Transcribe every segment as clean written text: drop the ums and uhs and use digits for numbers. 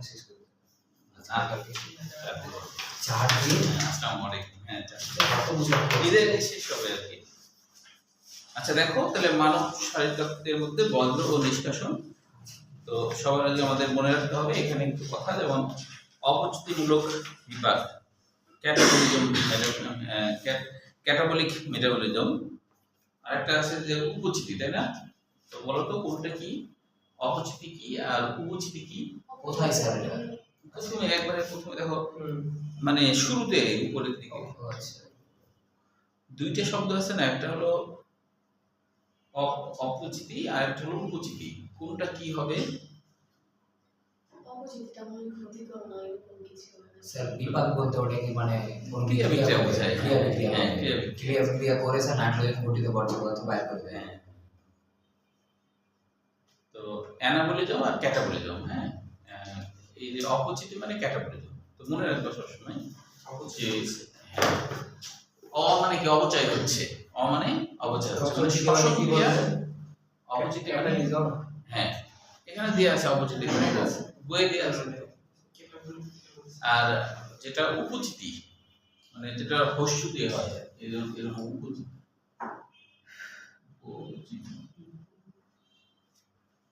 শেষ করে দেবো। চার দিন আসসালামু আলাইকুম। হ্যাঁ, কত বুঝে ঈদের শেষ হবে আর কি। আচ্ছা দেখো তাহলে মানব শারীরতত্ত্বের মধ্যে বজ্র ও নিষ্কাশন। তো সবার আগে আমাদের মনে রাখতে হবে এখানে একটু কথা, যেমন অপচিতিমূলক বিপাক, ক্যাটাবলিজম, ক্যাটাবলিক মেটাবলিজম, আর একটা আছে যে উপচিতি, তাই না? তো বলো তো কোনটা কি, অপচিতি কি আর উপচিতি কি? কোথায় স্যার এটা? প্রথমে দেখো, মানে শুরুতে উপরের দিকে আচ্ছা, দুইটা শব্দ আছে না, একটা হলো অপচিতি আর একটা হলো উপচিতি। কোনটা কি হবে? অপচিতিটা মানে ক্ষতিকর নয় এরকম কিছু স্যার বিপাক বলতে ওটা কি মানে কোন ক্রিয়া বিক্রিয়া বোঝায়। ক্রিয়া বিক্রিয়া, হ্যাঁ, ক্রিয়া বিক্রিয়া। ক্রিয়া বিক্রিয়া করে স্যার নাইট্রোজেন গঠিত বর্জ্য পদার্থ বাইর করে দেয়। হ্যাঁ। তো অ্যানাবলিজম আর ক্যাটাবলিজম, হ্যাঁ, এই যে অপচিতি মানে ক্যাটাবলিজম। তো মনে রাখবে সবসময় যে অ মানে কি, অপচয় হচ্ছে, অ মানে অপচয় হচ্ছে, মানে শ্বসন ক্রিয়া। অপচিতি মানে হ্যাঁ, এখানে দেয়া আছে অপচিতি, বইয়ে দেয়া আছে। আর যেটা উপচিতি মানে যেটা হস্য দিয়ে হয়, এরকম উপচিতি,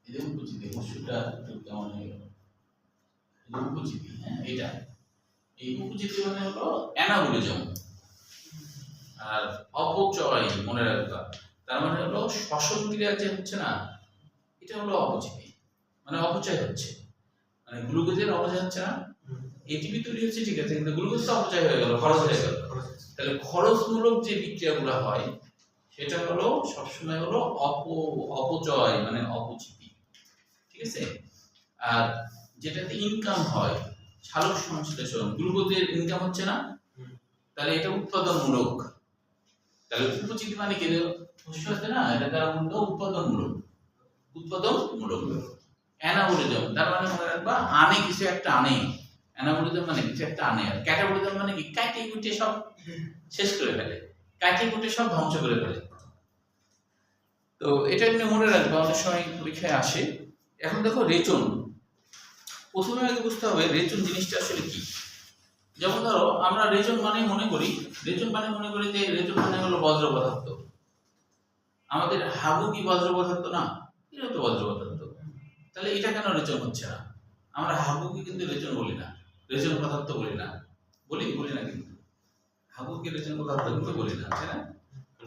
এই উপচিতি হস্যটা একটু কেমন হয়ে গেল, উপচিতি। হ্যাঁ, এটা এই উপচিতি মানে হলো অ্যানাবলিজম। আর অপচয় মনে রাখবা, তার মানে হলো শ্বসন ক্রিয়া যে হচ্ছে না, এটা হলো অপচিতি, মানে অপচয় হচ্ছে, মানে গ্লুকোজের অপচয় হচ্ছে না, এটিপি তৈরি হচ্ছে ঠিক আছে, কিন্তু গ্লুকোজ তো অপচয় হয়ে গেল, খরচ হয়ে গেল। তাহলে খরচমূলক যে বিক্রিয়াগুলো হয় সেটা হলো সবসময় হলো অপচয় মানে অপচিতি, ঠিক আছে? আর যেটাতে ইনকাম হয়, সালোক সংশ্লেষণ, গ্লুকোজের ইনকাম হচ্ছে না, তাহলে এটা উৎপাদনমূলক। তাহলে উপচিতি মানে কি, শস্য আছে না, এটা তার মূল্য উৎপাদনমূলক, উৎপাদনমূলক। অ্যানাবলিজম তার মানে মনে রাখবা আনে কিছু একটা আনে, অ্যানাবলিজম মানে কিছু একটা আনে। আর ক্যাটাবলিজম মানে কি, কাটে কুটে সব শেষ করে ফেলে, কাটে কুটে সব ধ্বংস করে ফেলে। তো এটা এমনি মনে রাখবা, অনেক সময় পরীক্ষায় আসে। এখন দেখো রেচন, প্রথমে আগে বুঝতে হবে রেচন জিনিসটা আসলে কি। যেমন ধরো আমরা রেচন মানে মনে করি যে রেচন মানে হলো বজ্র পদার্থ। আমাদের হাগু কি বজ্র পদার্থ না? এটা তো বজ্র পদার্থ। তাহলে এটা কেন রেচন হচ্ছে না? আমরা হাগুকে কিন্তু রেচন বলি না, রেচন পদার্থ বলি না, বলি না, কিন্তু হাগুকে রেচন পদার্থ কিন্তু বলি না, তাই না?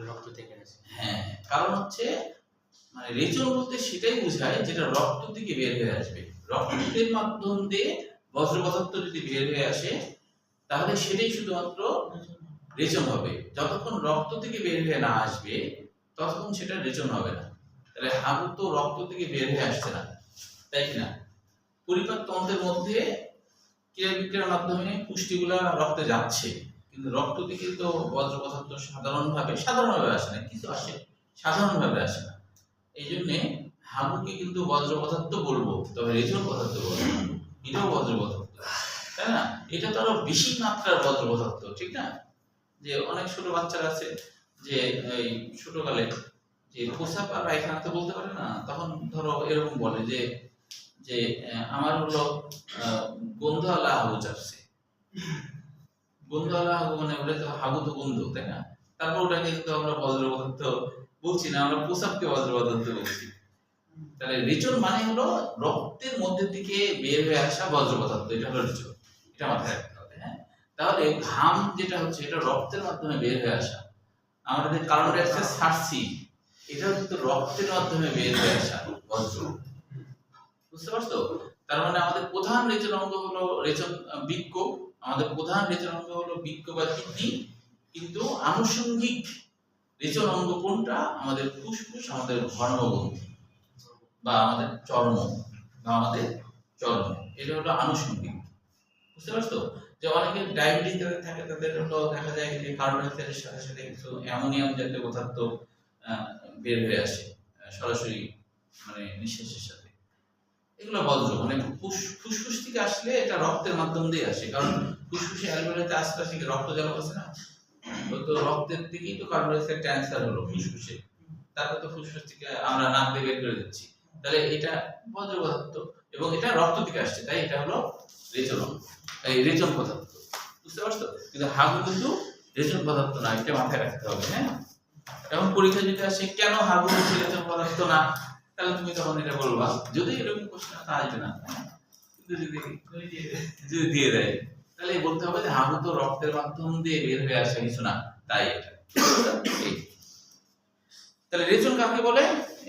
রক্ত থেকে আসে। হ্যাঁ, কারণ হচ্ছে মানে রেচন বলতে সেটাই বোঝায় যেটা রক্ত থেকে বের হয়ে আসবে। রক্তের মাধ্যম দিয়ে বজ্র পদার্থ যদি বের হয়ে আসে তাহলে সেটাই শুধুমাত্র রেচন হবে। যতক্ষণ রক্ত থেকে বের হয়ে না আসবে ততক্ষণ সেটা রেচন হবে না। তাহলে হাগু তো রক্ত থেকে বের হয়ে আসছে না, তাই কিনা? পরিপাক তন্ত্রের মধ্যে ক্রিয়া বিক্রিয়ার মাধ্যমে পুষ্টিগুলা রক্তে যাচ্ছে, কিন্তু রক্ত থেকে তো বজ্র পদার্থ সাধারণভাবে আসে না, কিছু আসে, সাধারণভাবে আসে না। এই জন্যে হাগুকে কিন্তু বজ্র পদার্থ বলবো, তবে রেচন পদার্থ বলবো না। এটাও বজ্র পদার্থ, তাই না? এটা তো আরো বেশি মাত্রার বজ্র পদার্থ, ঠিক না? যে অনেক ছোট বাচ্চারা আছে যে এই ছোটকালে যে প্রসাব আর পায়খানা তো বলতে পারে না, তখন ধরো এরকম বলে যে যে আমার হলো গন্ধওয়ালা হাগু চাপছে। গন্ধওয়ালা হাগু মানে ওটা তো হাগু তো গন্ধ, তাই না? তারপর ওটাকে কিন্তু আমরা বজ্র পদার্থ বলছি না, আমরা প্রসাবকে বজ্র পদার্থ বলছি। তাহলে রেচন মানে হলো রক্তের মধ্যে থেকে বের হয়ে আসা বজ্র পদার্থ, এটা হলো রেচন। এটা মাথায় রাখতে হবে। হ্যাঁ, তাহলে ঘাম যেটা হচ্ছে এটা রক্তের মাধ্যমে বের হয়ে আসা। আমরা যে কার্বন ডাই অক্সাইড ছাড়ছি, এটাও কিন্তু রক্তের মাধ্যমে বের হয়ে আসা বজ্র। বুঝতে পারছো? তার মানে আমাদের প্রধান রেচন অঙ্গ হলো বৃক্ক, আমাদের প্রধান রেচন অঙ্গ হলো বৃক্ক বা কিডনি, কিন্তু আনুষঙ্গিক রেচন অঙ্গ কোনটা? আমাদের ফুসফুস, আমাদের ঘর্মগ্রন্থি বা আমাদের চর্ম, এটা হলো আনুষঙ্গিক। বুঝতে পারছো? যে অনেকে ডায়াবেটিস থাকে, তাদের হলো দেখা যায় যে কার্বন ডাই অক্সাইডের সাথে সাথে কিছু অ্যামোনিয়াম জাতীয় পদার্থ বের হয়ে আসে সরাসরি, মানে নিঃশ্বাসের সাথে। এগুলো বজ্র, মানে ফুসফুস থেকে আসলে এটা রক্তের মাধ্যম দিয়ে আসে, কারণ ফুসফুসে অ্যালভিওলাতে আশপাশে রক্ত জলক আছে না, তো রক্তের থেকেই তো কার্বন ডাই অক্সাইড ট্রান্সফার হলো ফুসফুসে, তারপর তো ফুসফুস থেকে আমরা নাক দিয়ে বের করে দিচ্ছি। তাহলে এটা বজ্র পদার্থ। এবং এটা রক্ত থেকে আসছে, তাই এটা হলো রেচন অঙ্গ, এই রেচন পদার্থ। বুঝতে পারছো? কিন্তু হাগু কিন্তু রেচন পদার্থ না, এটা মাথায় রাখতে হবে। হ্যাঁ, এখন পরীক্ষা যদি আসে কেন হাগু হচ্ছে রেচন পদার্থ না, তাহলে তুমি তখন এটা বলবা, যদি এরকম প্রশ্ন আসবে না। কিন্তু যদি দিয়ে দেয় তাহলে বলতে হবে যে হাগু তো রক্তের মাধ্যম দিয়ে বের হয়ে আসে কিছু না, তাই এটা। তাহলে রেচন কাকে বলে?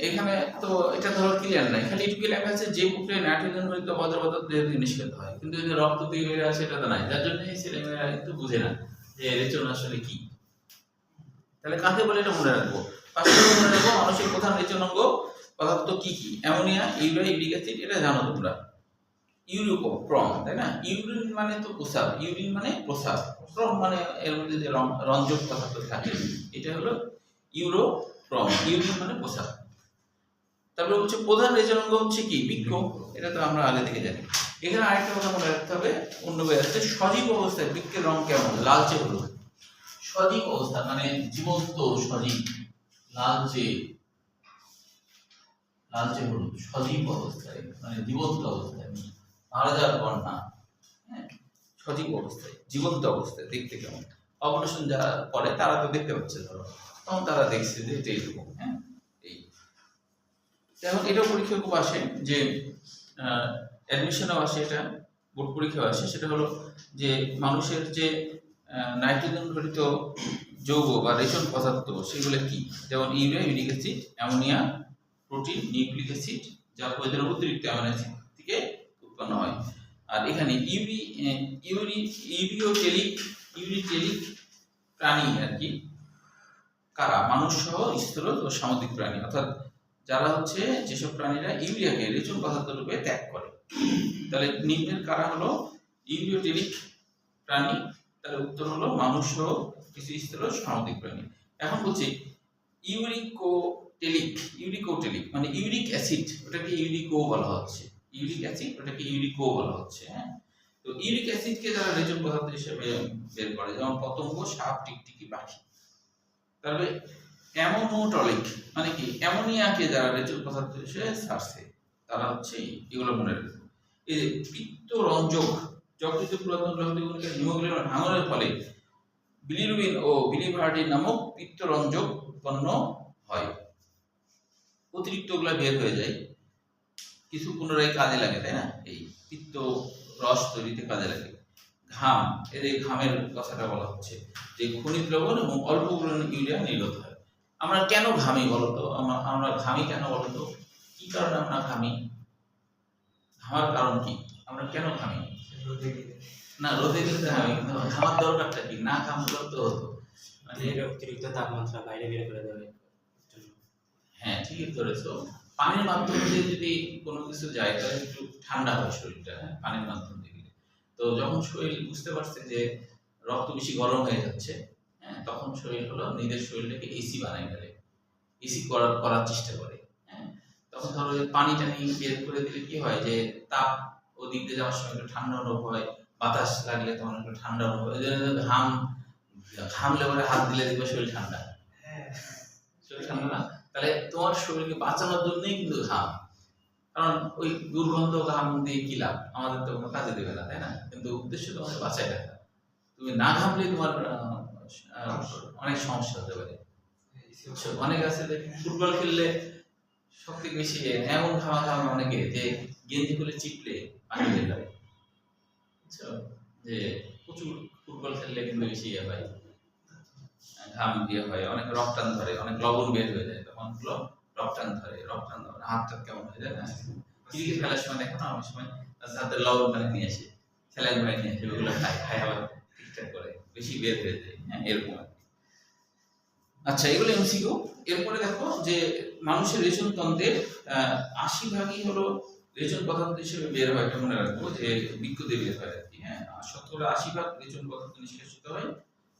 এখানে তো এটা ধরো ক্লিয়ার নাই, খালি এটুকু লেখা আছে যে প্রক্রিয়ায় নাইট্রোজেন ঘটিত বজ্র পদার্থ দেহ থেকে নিষ্কাশিত হয়, কিন্তু এই যে রক্ত থেকে বের আসে এটা তো নাই, যার জন্য এই ছেলেমেয়েরা কিন্তু বুঝে না যে রেচন আসলে কি। তাহলে কাকে বলে এটা মনে রাখবো। পাশে মনে রাখবো মানুষের প্রধান রেচন অঙ্গ পদার্থ কি কি? অ্যামোনিয়া, ইউরিয়া, ইউরিক অ্যাসিড, এটা জানো তোমরা। ইউরিকোপ্রম, তাই না? ইউরিন মানে তো প্রস্রাব, ইউরিন মানে প্রস্রাব, প্রম মানে এর মধ্যে যে রঞ্জক পদার্থ থাকে, এটা হলো ইউরোপ্রম, ইউরিন মানে প্রস্রাব। তারপরে হচ্ছে প্রধান রেচন অঙ্গ হচ্ছে কি? বৃক্ক, এটা তো আমরা আগে থেকে জানি। এখানে আরেকটা কথা মনে রাখতে হবে, অন্য বই আছে, সজীব অবস্থায় বৃক্কের রং কেমন? লালচে হলুদ। সজীব অবস্থা মানে জীবন্ত, সজীব, লালচে, লালচে হলুদ। সজীব অবস্থায় মানে জীবন্ত অবস্থায়, মারা যাওয়ার পর না। হ্যাঁ, সজীব অবস্থায়, জীবন্ত অবস্থায় দেখতে কেমন? অপারেশন যারা করে তারা তো দেখতে পাচ্ছে, ধরো তখন তারা দেখছে যে এটা এরকম। হ্যাঁ, এই যেমন এটাও পরীক্ষা খুব আসে, যে অ্যাডমিশনও আসে, এটা বোর্ড পরীক্ষাও আসে, সেটা হলো যে মানুষের যে নাইট্রোজেন ঘটিত যৌগ বা রেশন পদার্থ সেগুলো কি? যেমন urea, uric acid, ammonia, protein, nucleic acid, যা প্রয়োজনের অতিরিক্ত অ্যামিনো অ্যাসিড থেকে উৎপন্ন হয়। আর এখানে ইউরিটেলিক প্রাণী আর কি কারা? মানুষ সহ স্থূল ও সামুদ্রিক প্রাণী, অর্থাৎ যারা হচ্ছে যেসব প্রাণীরা ইউরিয়াকে রেচন পদার্থ রূপে ত্যাগ করে। তাহলে নিম্নের কারা হলো ইউরিটেলিক প্রাণী? তাহলে উত্তর হলো মানুষ সহ কিছু স্থূল সামুদ্রিক প্রাণী। এখন বলছি ইউরিকোটেলিক মানে ইউরিক অ্যাসিড, ওটাকে ইউরিকো বলা হচ্ছে, ইউরিক অ্যাসিড ওটাকে ইউরিকো বলা হচ্ছে। হ্যাঁ, তো ইউরিক অ্যাসিডকে যারা রেচন পদার্থ হিসেবে বের করে, যেমন পতঙ্গ, সাপ, টিকটিকি, পাখি। তাহলে অ্যামোনোটলিক মানে কি? অ্যামোনিয়াকে যারা রেচন পদার্থ হিসেবে ছাড়ছে তারা হচ্ছে এগুলো মনে রাখবে। এই যে পিত্তরঞ্জক, যকৃত পুরাতন গ্রন্থিগুলোকে হিমোগ্লোবিন ভাঙনের ফলে বিলিরুবিন ও বিলিভার্ডিন নামক পিত্তরঞ্জক উৎপন্ন হয়। অতিরিক্ত গুলা বের হয়ে যায়, কিছু পুনরায় কাজে লাগে, তাই না? এই পিত্ত রস তৈরিতে কাজে লাগে। ঘাম, এর এই ঘামের কথাটা বলা হচ্ছে যে খনিজ লবণ এবং অল্প পরিমাণে ইউরিয়া নির্গত হয়। আমরা কেন ঘামি বলতো? আমরা ঘামি কেন বলতো? কি কারণে আমরা ঘামি? ঘামার কারণ কি? আমরা কেন ঘামি? না, রোদে গেলে ঘামি, কিন্তু ঘামার দরকারটা কি? না ঘামলেও তো হতো, মানে এর অতিরিক্ত তাপমাত্রা বাইরে বের করে দেবে। হ্যাঁ, ঠিকই ধরেছো। পানির মাধ্যমে দিয়ে যদি কোনো কিছু যায় তাহলে একটু ঠান্ডা হয় শরীরটা। হ্যাঁ, পানির মাধ্যমে দিয়ে গেলে। তো যখন শরীর বুঝতে পারছে যে রক্ত বেশি গরম হয়ে যাচ্ছে, হ্যাঁ, তখন শরীর হলো নিজের শরীরটাকে এসি বানাই ফেলে, এসি করার চেষ্টা করে। হ্যাঁ, তখন ধরো পানি টানি বের করে দিলে কি হয় যে তাপ ওদিক দিয়ে যাওয়ার সময় একটু ঠান্ডা অনুভব হয়, বাতাস লাগলে তখন একটু ঠান্ডা অনুভব হয়। ঘামলে পরে হাত দিলে দেখবে শরীর ঠান্ডা, শরীর ঠান্ডা না? তাহলে তোমার শরীরকে বাঁচানোর জন্যই কিন্তু ঘাম, কারণ ওই দুর্গন্ধ ঘাম দিয়ে কি লাভ? আমাদের তো কোনো কাজে দেবে না, তাই না? কিন্তু উদ্দেশ্য তোমাকে বাঁচাই রাখা। তুমি না ঘামলে তোমার অনেক সমস্যা হতে পারে। অনেক আছে যে ফুটবল খেললে সব থেকে বেশি এমন ঘামে অনেকে যে গেঞ্জি খুলে চিপলে পানি বের হয়, বুঝছো? যে প্রচুর ফুটবল খেললে কিন্তু বেশি হয়, ঘাম দিয়ে হয়, অনেক রক্তান ধরে, অনেক লবণ বের হয়ে যায়, তখন রক্তান ধরে হাতটা কেমন হয়ে যায় না? ক্রিকেট খেলার সময় দেখো না, অনেক সময় হাতে লবণ মানে নিয়ে আসে, স্যালাইন বানিয়ে নিয়ে আসে, ওগুলো খায় আবার ঠিকঠাক করে, বেশি বের হয়ে যায়। হ্যাঁ, এরকম আর কি। আচ্ছা, এগুলো এমসিকিউ। এরপরে দেখো যে মানুষের রেচন তন্ত্রের 80% হলো রেচন পদার্থ হিসেবে বের হয়, এটা মনে রাখবো, যে বৃক্ক দিয়ে বের হয় আর কি। হ্যাঁ, 80% রেচন পদার্থ নিষ্কাশিত হয়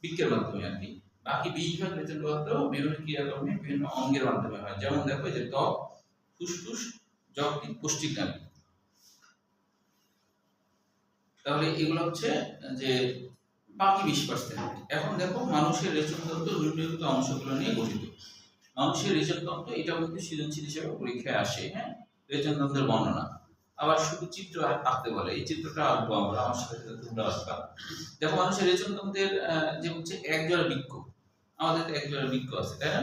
বৃক্কের মাধ্যমে আর কি। বাকি 20% রেচন পদার্থ বিভিন্ন ক্রিয়াকর্মে বিভিন্ন অঙ্গের মাধ্যমে হয়। যেমন দেখো যে ত্বক, ফুসফুস, যকৃৎ, কোষ্ঠিকাঞ্জ। তাহলে এগুলো হচ্ছে যে বাকি 20%। এখন দেখো মানুষের রেচন তন্ত্র নিম্নলিখিত অংশগুলো নিয়ে গঠিত। মানুষের রেচন তন্ত্র, এটাও কিন্তু সৃজনশীল হিসেবে পরীক্ষায় আসে। হ্যাঁ, রেচন তন্ত্রের বর্ণনা। আবার শুধু চিত্র আঁকতে বলে। এই চিত্রটা আঁকবো আমরা, আমার সাথে সাথে তোমরা আঁকবা। দেখো মানুষের রেচনতন্ত্রের যে হচ্ছে একজোড়া বৃক্ক, আমাদের তো একজোড়া বৃক্ক আছে, তাই না?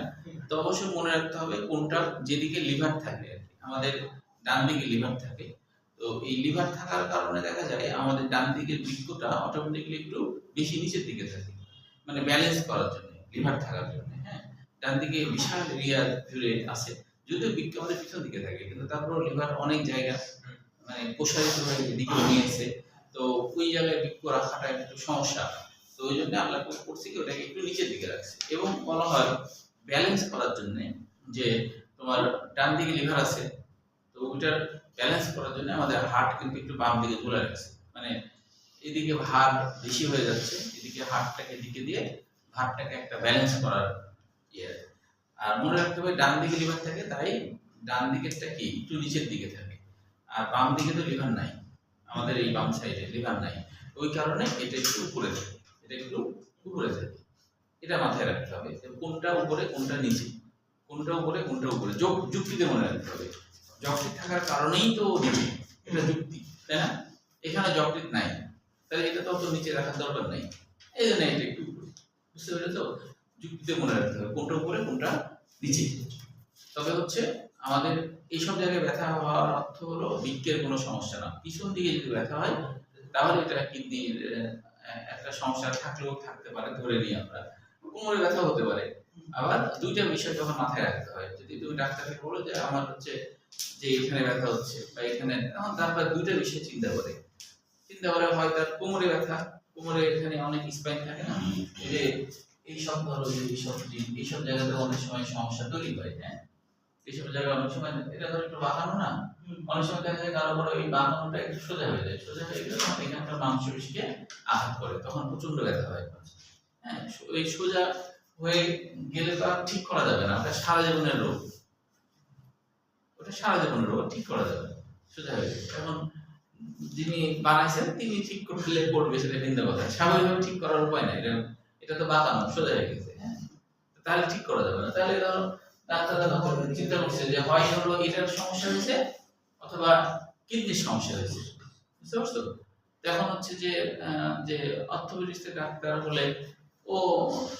তো অবশ্যই মনে রাখতে হবে কোনটা যেদিকে লিভার থাকে আর কি। আমাদের ডান দিকে লিভার থাকে, তো এই লিভার থাকার কারণে দেখা যায় আমাদের ডান দিকের বৃক্কটা অটোমেটিক্যালি একটু বেশি নিচের দিকে থাকে, মানে ব্যালেন্স করার জন্য, লিভার থাকার জন্য। হ্যাঁ, ডান দিকে বিশাল এরিয়া জুড়ে আছে, যদিও বৃক্ক আমাদের পিছন দিকে থাকে, কিন্তু তারপর লিভার অনেক জায়গা মানে প্রসারিত হয়ে এদিকে নিয়েছে, তো ওই জায়গায় বৃক্ক রাখাটা একটু সমস্যা। তো ওই জন্য আল্লাহ করছে কি ওটাকে একটু নিচের দিকে রাখছে, এবং বলা হয় ব্যালেন্স করার জন্য যে তোমার ডান দিকে লিভার আছে, তো ওইটার ব্যালেন্স করার জন্য আমাদের হার্ট কিন্তু একটু বাম দিকে তুলে রাখছে, মানে এদিকে ভার বেশি হয়ে যাচ্ছে, এদিকে হার্টটাকে দিকে দিয়ে ভারটাকে একটা ব্যালেন্স করার ইয়ে। আর মনে রাখতে হবে ডান দিকে লিভার থাকে, তাই ডান দিকেরটা কি একটু নিচের দিকে থাকে, আর বাম দিকে তো লিভার নাই, আমাদের এই বাম সাইডে লিভার নাই, ওই কারণে এটা একটু উপরে থাকে, এটা একটু উপরে থাকে। এটা মাথায় রাখতে হবে কোনটা উপরে কোনটা নিচে, কোনটা উপরে কোনটা উপরে, যুক্তিতে মনে রাখতে হবে। যকৃৎ থাকার কারণেই তো নিচে, এটা যুক্তি, তাই না? এখানে যকৃৎ নাই, তাহলে এটা তো নিচে রাখার দরকার নাই, এই জন্য এটা একটু উপরে। বুঝতে পেরেছো? যুক্তিতে মনে রাখতে হবে কোনটা উপরে কোনটা নিচে। তবে হচ্ছে আমাদের এইসব জায়গায় ব্যথা হওয়ার অর্থ হলো বৃক্কের কোনো সমস্যা না। পিছন দিকে যদি ব্যথা হয় তাহলে এটা কিডনির একটা সমস্যা থাকলেও থাকতে পারে, ধরে নিই আমরা। কোমরে ব্যথা হতে পারে। আবার দুইটা বিষয় তখন মাথায় রাখতে হয়। যদি তুমি ডাক্তারকে বলো যে আমার হচ্ছে যে এখানে ব্যথা হচ্ছে বা এখানে, তখন তারপর দুইটা বিষয় চিন্তা করে হয় তার কোমরে ব্যথা, কোমরে এখানে অনেক স্পাইন থাকে না, এই যে এইসব ধরো যে এইসব জায়গাতে অনেক সময় সমস্যা তৈরি হয়। হ্যাঁ, এইসব জায়গায় অনেক সময় এটা ধরো একটু বাঁকানো না, অনেক সময় দেখা যায় কারো বড় এই বাঁকানোটা একটু সোজা হয়ে যায়, সোজা হয়ে গেলে তখন এখানকার মাংসপেশিকে আঘাত করে, তখন প্রচন্ড ব্যথা হয়। হ্যাঁ, ওই সোজা হয়ে গেলে তো আর ঠিক করা যাবে না, ওটা সারা জীবনের রোগ, ওটা সারা জীবনের রোগ, ঠিক করা যাবে না, সোজা হয়ে গেছে। এখন যিনি বানাইছেন তিনি ঠিক করলে করবে, সেটা ভিন্ন কথা, স্বাভাবিকভাবে ঠিক করার উপায় নাই, এটা তো বাঁকানো, সোজা হয়ে গেছে। হ্যাঁ, তাহলে ঠিক করা যাবে না। তাহলে ধরো ডাক্তাররা তখন চিন্তা করছে যে হয় হলো এটার সমস্যা হয়েছে অথবা কিডনির সমস্যা হয়েছে। বুঝতে পারছো? এখন হচ্ছে যে যে অর্থোপেডিক্সের ডাক্তার হলে ও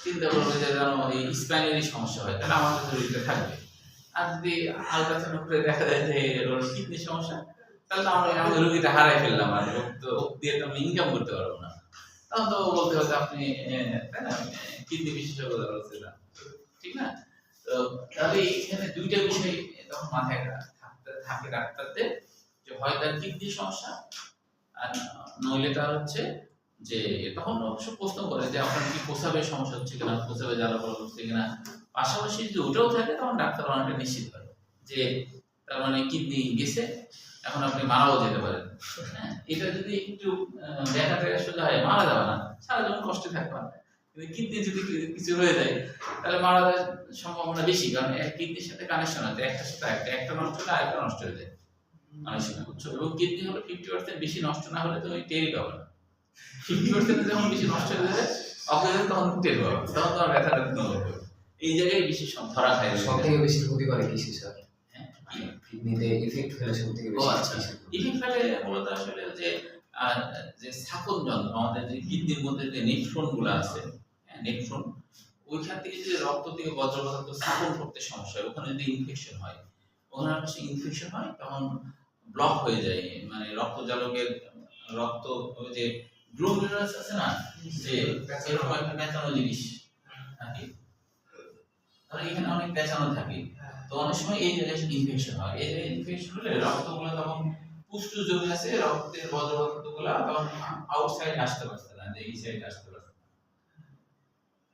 চিন্তা করবে যে যেন এই স্পাইনারি সমস্যা হয়, তাহলে আমাদের শরীরে থাকবে। আর যদি আলট্রাসাউন্ড করে দেখা যায় যে ওর কিডনির সমস্যা, তাহলে তো আমরা আমাদের রোগীটা হারাই ফেললাম, আর তো দিয়ে তো আমি ইনকাম করতে পারবো না। তখন তো বলতে হবে আপনি তাই না কিডনি বিশেষজ্ঞ বলছিলাম, ঠিক না? তো তাহলে এখানে দুইটা বিষয় তখন মাথায় থাকে ডাক্তারদের, যে হয় তার কিডনি সমস্যা, আর নইলে তার হচ্ছে যে তখন অবশ্য প্রশ্ন করে যে আপনার কি প্রস্রাবের সমস্যা হচ্ছে কিনা, প্রস্রাবে জ্বালা পোড়া হচ্ছে কিনা। পাশাপাশি যদি ওটাও থাকে তখন ডাক্তার অনেকটা নিশ্চিত হয় যে তার মানে কিডনি গেছে, এখন আপনি মারাও যেতে পারেন। হ্যাঁ, এটা যদি একটু দেখা যায় সোজা হয়, মারা যাবে না, সারা জীবন কষ্টে থাকবে। কিন্তু কিডনি যদি কিছু হয়ে যায় তাহলে মারা যাওয়ার সম্ভাবনা বেশি, কারণ কিডনির সাথে কানেকশন আছে, একটার সাথে একটা নষ্ট হলে আরেকটা নষ্ট হয়ে যায় অনেক সময়, বুঝছো? এবং কিডনি হলো 50% বেশি নষ্ট না হলে তুমি টেরই পাবে না। 50% যখন বেশি নষ্ট হয়ে যাবে অকেজন, তখন টের পাবে, তখন তোমার ব্যথাটা কমে যাবে। এই জায়গায় বেশি ধরা খায়। সবথেকে বেশি ক্ষতি করে কিসে স্যার? হ্যাঁ, কিডনিতে ইফেক্ট ফেলে সবথেকে বেশি। আচ্ছা, ইফেক্ট ফেলে মূলত আসলে যে যে স্থাপন যন্ত্র, আমাদের যে কিডনির মধ্যে যে নেফ্রন গুলো আছে, নেফ্রন, ওইখান থেকে যে রক্ত থেকে বজ্র পদার্থ স্থাপন করতে সমস্যা হয়, ওখানে যদি ইনফেকশন হয়, ওখানে ইনফেকশন হয় তখন ব্লক হয়ে যায়, মানে রক্ত জালকের রক্ত ওই যে গ্লোমেরুলাস আছে না, যে এরকম একটা পেঁচানো জিনিস থাকে, তাহলে এখানে অনেক পেঁচানো থাকে, তো অনেক সময় এই জায়গায় ইনফেকশন হয়। এই জায়গায় ইনফেকশন হলে রক্তগুলো তখন পুষ্ট জমে আছে, রক্তের বজ্র পদার্থগুলো তখন আউটসাইড আসতে পারছে না, যে এই সাইড আসতে পারছে,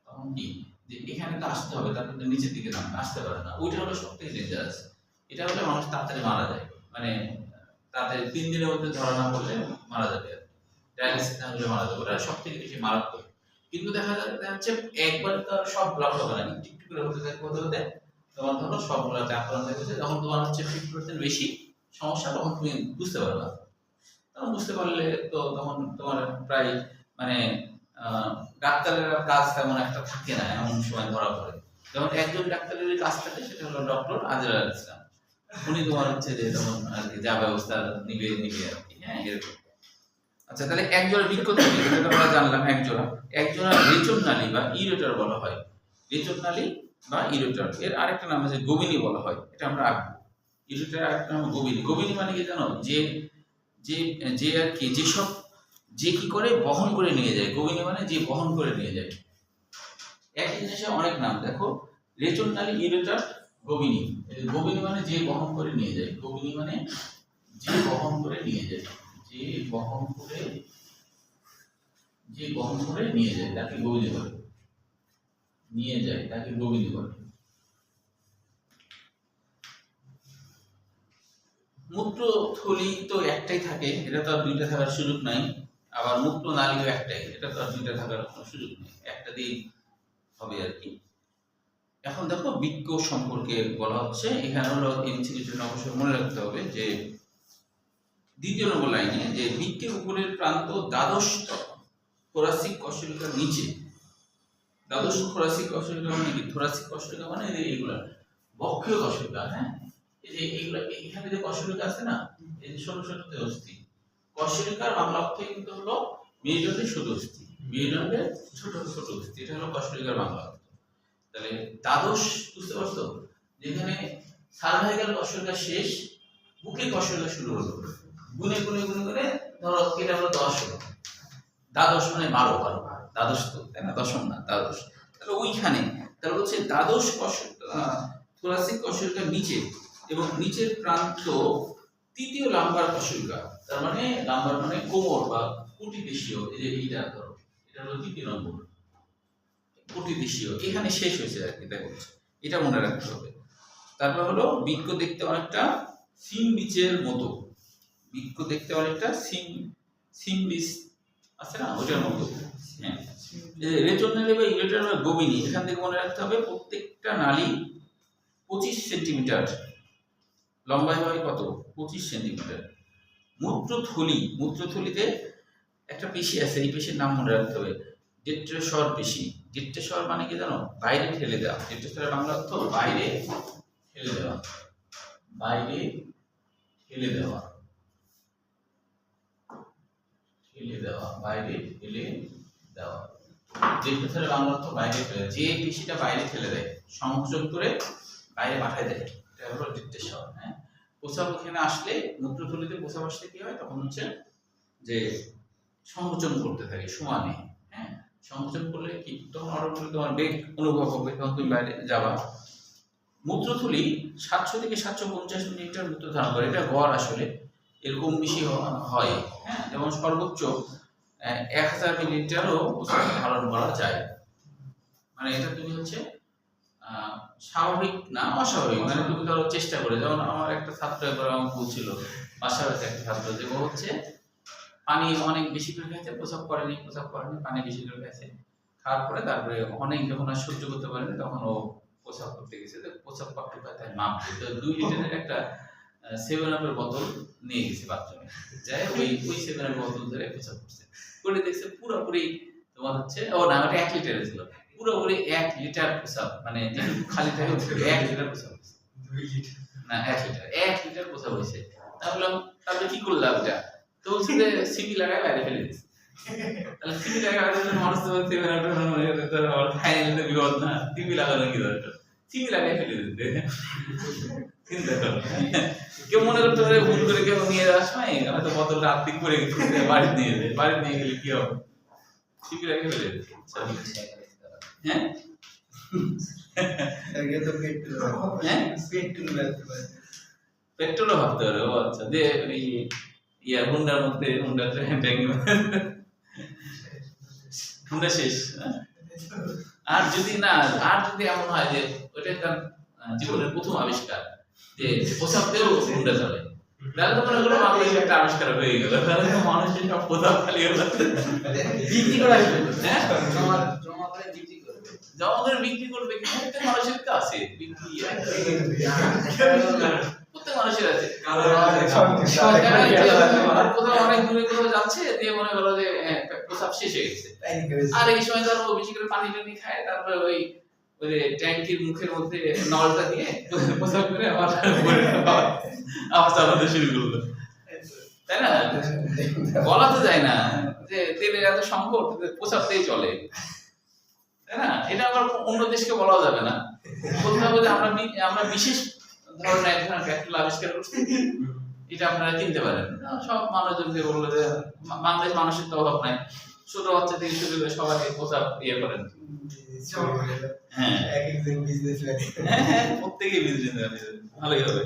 তখন কি যে এখানে তো আসতে হবে, তার কিন্তু নিচের দিকে আসতে পারে না, ওইটা হলো সবথেকে ডেঞ্জারাস। এটা হলে মানুষ তাড়াতাড়ি মারা যায়, মানে তাদের 3 দিনের মধ্যে ধরা না পড়লে মারা যাবে, ডায়ালিসিস না হলে মারা যাবে, ওটা সবথেকে বেশি মারাত্মক। কিন্তু দেখা যাচ্ছে একবার তো সব ব্লক হবে না, একটু করে হতে হতে তোমার ধরো সবগুলোতে আক্রান্ত হয়েছে, যখন তোমার হচ্ছে 50% বেশি সমস্যা, তখন তুমি বুঝতে পারবা। তখন বুঝতে পারলে তো তখন তোমার প্রায় মানে ডাক্তারের কাজ তেমন একটা থাকে না, এমন সময় ধরা পড়ে। যেমন একজন ডাক্তারের কাজ থাকে, সেটা হলো ডক্টর আজরাল ইসলাম। উনি তোমার হচ্ছে যে তখন আর কি যা ব্যবস্থা নিবে আর কি, হ্যাঁ এরকম। আচ্ছা, তাহলে এক জোড়া বৃক্ক থাকে, এটা তো আমরা জানলাম এক জোড়া রেচন নালী বা ইরেটর বলা হয়। রেচন নালী বা ইরেটর, এর আরেকটা নাম আছে গোবিনী বলা হয়, এটা আমরা আঁকবো। ইরেটর আরেকটা নাম গোবিনী। গোবিনী মানে কি জানো, যে যে যে আর কি যেসব যে কি করে বহন করে নিয়ে যায়, গোবিনী মানে যে বহন করে নিয়ে যায়। একই জিনিসের অনেক নাম, দেখো রেচন নালী, ইরেটর, গোবিনী। গোবিনী মানে যে বহন করে নিয়ে যায়, গোবিনী মানে যে বহন করে নিয়ে যায়, যে বহন করে নিয়ে যায় তাকে গোবিনী বলে, নিয়ে যায় তাকে গোবিনী বলে। মূত্রথলি তো একটাই থাকে, এটা তো আর দুইটা থাকার সুযোগ নাই। আবার মূত্র নালীও একটাই, এটা তো আর দুইটা থাকার কোনো সুযোগ নেই, একটা দিয়ে হবে আর কি। এখন দেখো বৃক্ক সম্পর্কে বলা হচ্ছে, এখানে হলো এমসিকিউর জন্য অবশ্যই মনে রাখতে হবে যে দ্বিতীয় নম্বর লাইনে যে বৃক্কের উপরের প্রান্ত দ্বাদশ থোরাসিক কশেরুকার নিচে। দ্বাদশ থোরাসিক কশেরুকা মানে কি? থোরাসিক কশেরুকা মানে এইগুলা বক্ষীয় কশেরুকা, হ্যাঁ এই যে এইগুলা এখানে যে কশেরুকা আছে না, এই যে ছোট ছোট যে অস্থি, কশেরুকার বাংলা অর্থ কিন্তু হলো মেরুদণ্ডের ছোট অস্থি, মেরুদণ্ডের ছোট ছোট অস্থি, এটা হলো কশেরুকার বাংলা অর্থ। তাহলে দ্বাদশ বুঝতে পারছো, যেখানে সার্ভাইকাল কশেরুকা শেষ, বুকের কশেরুকা শুরু হলো, গুনে গুনে গুনে গুনে ধরো এটা হলো 10 হলো, দ্বাদশ মানে 12, দ্বাদশ তো তাই না, দশম না, দ্বাদশ। তাহলে ওইখানে তাহলে হচ্ছে দ্বাদশ থোরাসিক কশেরুকার নিচে এবং নিচের প্রান্ত তৃতীয় লাম্বার কশেরুকা, তার মানে লাম্বার মানে কোমর বা কুটি দেশীয়, এই যে এইটা ধরো এটা হলো তৃতীয় নম্বর কুটি দেশীয়, এখানে শেষ হয়েছে আর কি, তাই বলছে, এটা মনে রাখতে হবে। তারপর হলো বৃক্ক দেখতে অনেকটা সিম বিচের মতো, বৃক্ক দেখতে অনেকটা সিম বিচ আছে না, ওটার মতো। হ্যাঁ, রেচন নালী বা ইরেটর বা গোবিনী, এখান থেকে মনে রাখতে হবে প্রত্যেকটা নালী 25 সেন্টিমিটার লম্বায় হয়, কত? 25 সেন্টিমিটার। মূত্রথলিতে একটা পেশি আছে, এই পেশির নাম মনে রাখতে হবে ডেট্রেসর পেশি। ডেট্রেসর মানে কি জানো? বাইরে ঠেলে দেওয়া। ডেট্রেসরের বাংলা অর্থ বাইরে ঠেলে দেওয়া, বাইরে ঠেলে দেওয়া, বাইরে ঠেলে দেওয়া। ডেট্রেসরের বাংলা অর্থ বাইরে ঠেলে, যে পেশিটা বাইরে ঠেলে দেয়, সংযোগ করে বাইরে পাঠায় দেয়, এটা হলো ডেট্রেসর। হ্যাঁ, প্রস্রাব এখানে আসলে, মূত্রথলিতে প্রস্রাব আসলে কি হয়, তখন হচ্ছে যে সংকোচন করতে থাকে সমানে। হ্যাঁ, সংকোচন করলে কি, তখন অটোমেটিক তোমার বেগ অনুভব হবে, তখন তুমি বাইরে যাবা। মূত্রথলি 700 থেকে 750 মিলিলিটার মূত্র ধারণ করে, এটা গড়, আসলে এরকম বেশি হয়। হ্যাঁ, যেমন সর্বোচ্চ 1000 মিলিলিটারও ধারণ করা যায়। মানে এটা তুমি হচ্ছে স্বাভাবিক না অস্বাভাবিক, মানে তুমি ধরো চেষ্টা করে, যেমন আমার একটা ছাত্র একবার আমাকে বলছিল, বাসাবাড়িতে একটা ছাত্র, যে ও হচ্ছে পানি অনেক বেশি করে খেয়েছে, প্রস্রাব করেনি, পানি বেশি করে খেয়েছে, খাওয়ার পরে তারপরে অনেক যখন আর সহ্য করতে পারেনি, তখন ও প্রস্রাব করতে গেছে, তো প্রস্রাব করতে তাই মাপ দিতে 2 লিটারের একটা 7-আপের বোতল নিয়ে গেছে বাথরুমে, যাই ওই 7-আপের বোতল ধরে প্রস্রাব করছে, করে দেখছে পুরোপুরি তোমার হচ্ছে, ও না ওটা 1 লিটারের ছিল, পুরোপুরি 1 লিটার প্রস্রাব, মানে যেটুকু খালি থাকে 1 লিটার প্রস্রাব, 2 লিটার না 1 লিটার প্রস্রাব হয়েছে। তাহলে কি করলাম এটা, তো বলছে যে সিপি লাগায় বাইরে ফেলে দিচ্ছে। তাহলে সিপি লাগায় মানুষ তো ফাইনালি বিপদ না, সিপি লাগানো কি দরকার, সিপি লাগায় ফেলে দিতে। চিন্তা করো, কেউ মনে করতে পারে ভুল করে কেউ নিয়ে যাওয়ার সময় হয়তো বোতলটা আর্থিক করে গেছে, বাড়িতে নিয়ে গেলে কি হবে, সিপি লাগায় ফেলে দিচ্ছে। হ্যাঁ, পেট্রোলও ভাবতে পারে। ও আচ্ছা, যে হুন্ডার মধ্যে হুন্ডা শেষ। আর যদি এমন হয় যে ওইটা তার জীবনের প্রথম আবিষ্কার, যে প্রস্রাবতেও হুন্ডা চলে, তাহলে তো মনে করো বাংলাদেশে একটা আবিষ্কার হয়ে গেল, তাহলে তো মানুষের সব প্রস্রাব খালি হলো, বিক্রি করা হ্যাঁ জমা করে বিক্রি করবে, প্রত্যেক মানুষের তো আছে বিক্রি, প্রত্যেক মানুষের আছে। কোথাও অনেক দূরে কোথাও যাচ্ছে, দিয়ে মনে করো যে প্রস্রাব শেষ হয়ে গেছে, আর এই সময় ধরো বেশি করে পানি টানি খায়, তারপরে ওই ওই যে ট্যাঙ্কির মুখের মধ্যে নলটা দিয়ে প্রসাব করে আবার আবার চালাতে শুরু করলো, তাই না? বলা তো যায় না যে তেলের এত সংকট, প্রসাবতেই চলে, তাই না? এটা আবার অন্য দেশকে বলাও যাবে না, বলতে হবে যে আমরা বিশেষ ধরনের এক ধরনের পেট্রোল আবিষ্কার করছি, এটা আপনারা কিনতে পারেন। সব মানুষজনকে বললো যে বাংলাদেশ মানুষের তো অভাব নাই, ছোট বাচ্চা থেকে শুরু করে সবাই প্রসাব ইয়ে করেন। হ্যাঁ, প্রত্যেকেই বিজনেস ভালোই হবে।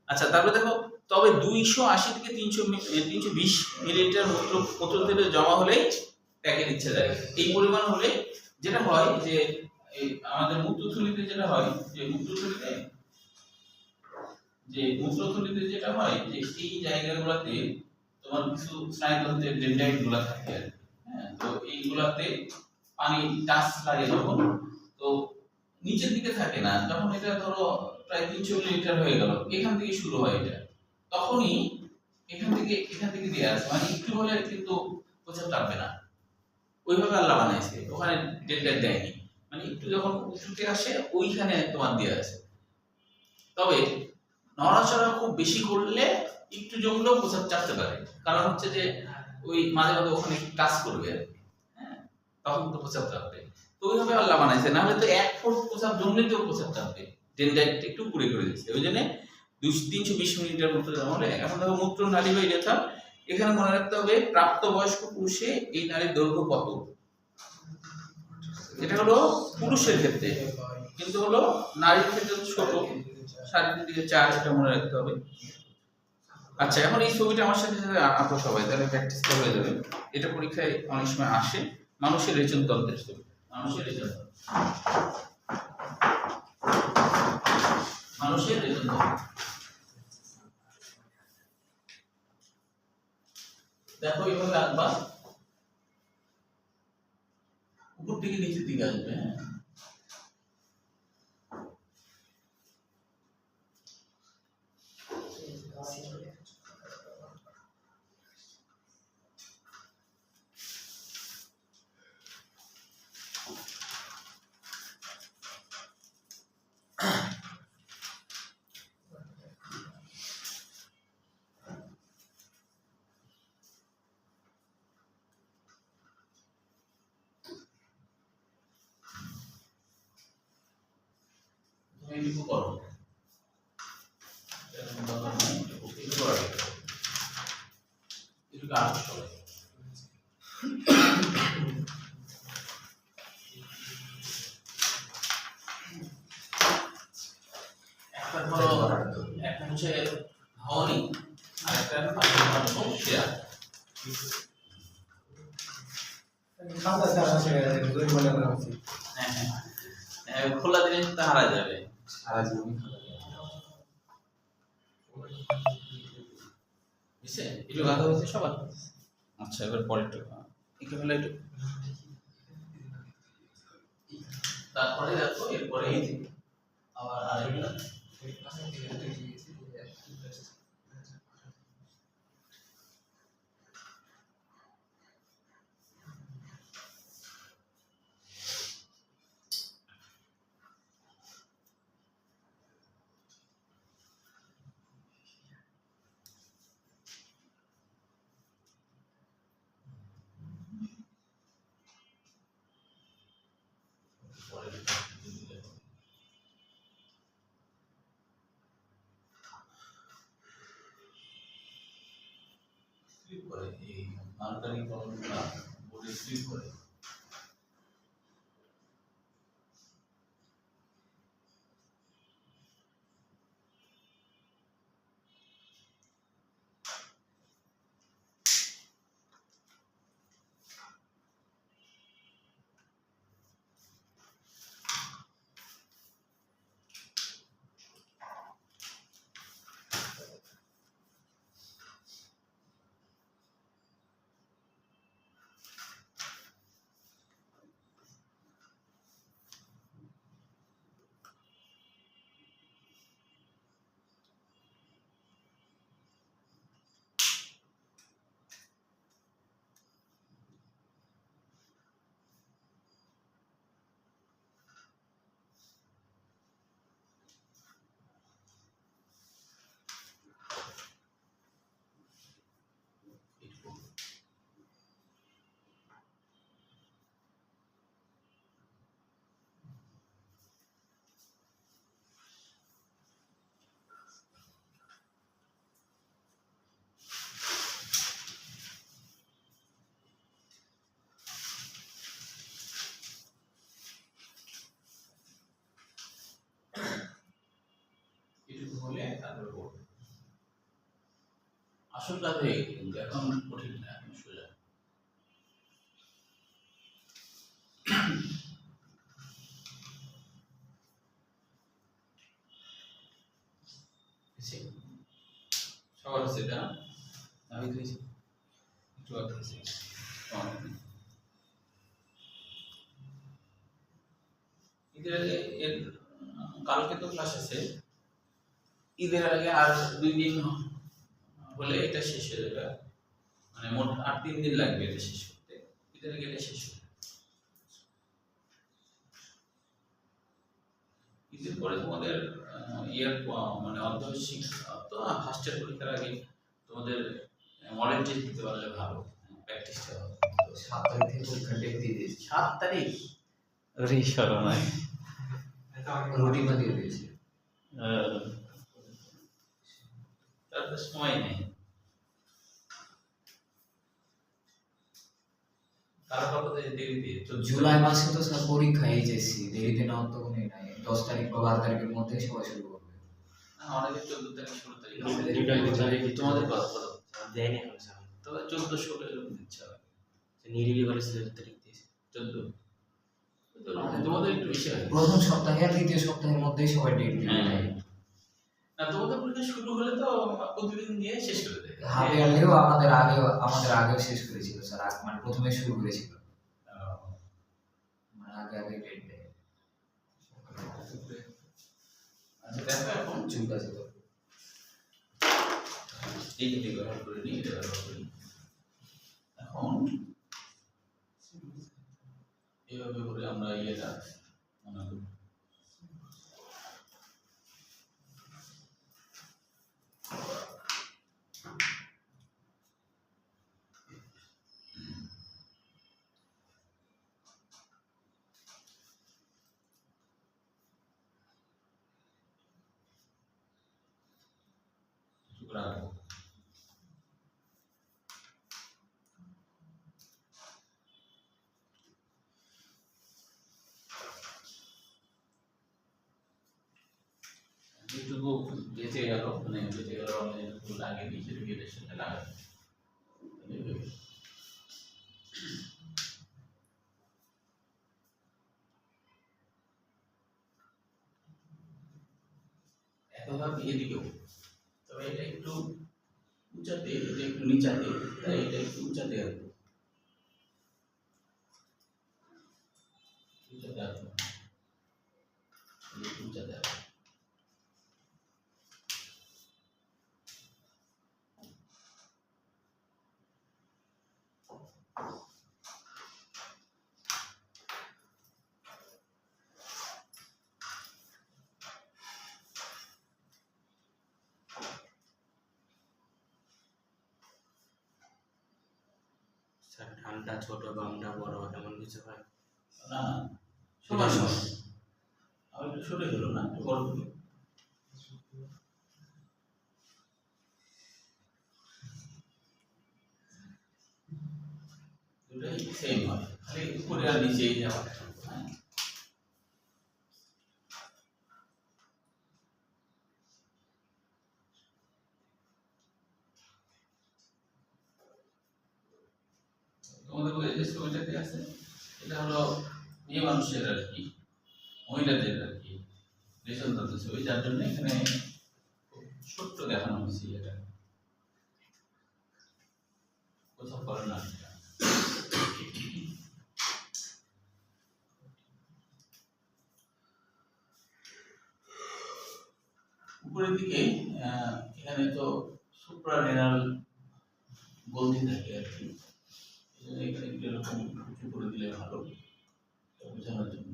আচ্ছা, তারপরে দেখো, তবে 280 থেকে 320 মিলিলিটার মূত্রথলি জমা হলেই প্যাকেট ইচ্ছে যায়। এই পরিমাণ হলে যেটা হয় যে এই আমাদের মূত্রথলিতে যেটা হয় যে মূত্রথলিতে যেটা হয় যে এই জায়গাগুলোতে তোমার কিছু স্নায়ুতন্ত্রের ডেন্ড্রাইট গুলো থাকে আর কি। হ্যাঁ, তো এইগুলাতে পানি টাচ লাগে যখন, তো নিচের দিকে থাকে না, যখন এটা ধরো প্রায় 300 মিলিলিটার হয়ে গেল, এখান থেকে শুরু হয় এটা, তখনই এখান থেকে দিয়ে আসে, মানে একটু হলে কিন্তু প্রচার টানবে না, ওইভাবে আল্লাহ বানাইছে, ওখানে ডেন্ড্রাইট দেয়নি, মানে একটু যখন উঁচুতে আসে ওইখানে তোমার দিয়ে আসে। তবে নড়াচড়া খুব বেশি করলে একটু জমলেও প্রচার চাপতে পারে, কারণ হচ্ছে যে ওই মাঝে মাঝে ওখানে টাচ করবে আর কি। হ্যাঁ, তখন তো প্রচার চাপবে, তো ওইভাবে আল্লাহ বানাইছে, না হলে তো 1 ফুট প্রচার জমলেতেও প্রচার চাপবে, ডেন্ড্রাইট একটু পুড়ে করে দিচ্ছে, ওই জন্য 320 মিলিলিটার মূত্র জমা হলে। এখন দেখো মূত্র নালী বা ইউরেথ্রা, এখানে মনে রাখতে হবে প্রাপ্তবয়স্ক পুরুষে এই নালীর দৈর্ঘ্য কত, এটা হলো পুরুষের ক্ষেত্রে, কিন্তু হলো নারীর ক্ষেত্রে ছোট, 3.5 থেকে 4, এটা মনে রাখতে হবে। আচ্ছা, এখন এই ছবিটা আমার সাথে সাথে আঁকো সবাই, তাহলে প্র্যাকটিসটা হয়ে যাবে। এটা পরীক্ষায় অনেক সময় আসে, মানুষের রেচনতন্ত্রের ছবি, মানুষের রেচনতন্ত্র। দেখো এইভাবে আঁকবা, উপর থেকে নিচের দিকে আসবে। হ্যাঁ, তুমি লিখো করো, একটু কাজ সবাই। একটা হলো, একটা হচ্ছে ধনী, আর একটা শিয়া। হ্যাঁ, খোলা জিনিস তো হারা যাবে, বুঝছে? একটু গাধা হয়েছে সবার। আচ্ছা, এবার পরেরটা একটু ফেলে একটু, তারপরে দেখো এরপরে আবার আরেকটা স্লিপ করে, এই মার্কারি কলমটা বোর্ডে স্লিপ করে। আসল কাজ হয়ে গেছে, কিন্তু এখন কঠিন না, এখন সোজা। সবার হচ্ছে এটা, আমি দিয়েছি একটু আগে দিয়েছি। ঈদের আগে কালকে তো ক্লাস আছে, ঈদের আগে আর 2 দিন হলে এটা শেষ হয়ে যাবে, মানে মোট আর 3 দিন লাগবে এটা শেষ করতে। ঈদের আগে এটা শেষ হবে। ঈদের পরে তোমাদের মানে অর্ধবার্ষিক শিক্ষা তো ফার্স্ট ইয়ার পরীক্ষার আগে তোমাদের মডেল টেস্ট দিতে পারলে ভালো, প্র্যাকটিসটা হবে। 7 তারিখ থেকে পরীক্ষার ডেট দিয়ে দিয়েছে, 7 তারিখ রুটিনও দিয়ে দিয়েছে। তার তো সময় নেই। তারপর তো দেরিতে জুলাই মাসে তো স্যার পরীক্ষা এইচএসসি, দেরিতে নেওয়ার তো কোনো নাই। 10 তারিখ বা 12 তারিখের মধ্যে সবাই শুরু করবে। আমাদের 14 তারিখ 16 তারিখ তোমাদের কত দেয়নি এখন স্যার, তো 14 16 এরকম দিচ্ছে হবে। নিরিবি বলে 14 তারিখ দিয়েছে। 14 তোমাদের একটু বেশি হয়। প্রথম সপ্তাহে আর দ্বিতীয় সপ্তাহের মধ্যেই সবাই ডেট দিবে। না তোমাদের পরীক্ষা শুরু হলে তো প্রতিদিন দিয়ে শেষ করে দেবে। হাফ ইয়ারলিও আমাদের আগেও শেষ করেছিল স্যার, মানে প্রথমে শুরু করেছিল, মানে আগে ডেট দেয়। আচ্ছা দেখো এখন চুপ আছে তো, এইটা ব্যবহার করে নিই, এটা ব্যবহার করি। এখন এইভাবে করে আমরা ইয়েটা মনে করি। রাখবো। যেটুকু বেঁচে গেল, মানে বেঁচে গেল আমি যেটুকু লাগিয়ে দিই সেটুকু এটার সাথে লাগাই। একইভাবে এদিকেও, তবে এটা একটু উঁচাতে, এটা একটু নিচাতে, তাই এটা একটু উঁচাতে আসবো, উঁচাতে আসবো, উঁচাতে আসবো। স্যার ধানটা ছোট গমটা বড় এমন কিছু হয়? না না, সমান সমান। আর একটু ছোট হলো না, একটু বড় হলো। দুটাই সেম হয়, খালি উপরে আর নিচেই যাওয়া। তোমাদের বইয়ে যে ছবিটাতে আছে এটা হলো মেয়ে মানুষের আর কি, মহিলাদের আর কি রেশন তত্ত্ব ছবি, যার জন্য এখানে ছোট্ট দেখানো হয়েছে। এটা কোথাও করে না। উপরের দিকে এখানে তো সুপ্রারেনাল গ্রন্থি থাকে আর কি, এখানে একটু এরকম উঁচু করে দিলে ভালো বোঝানোর জন্য।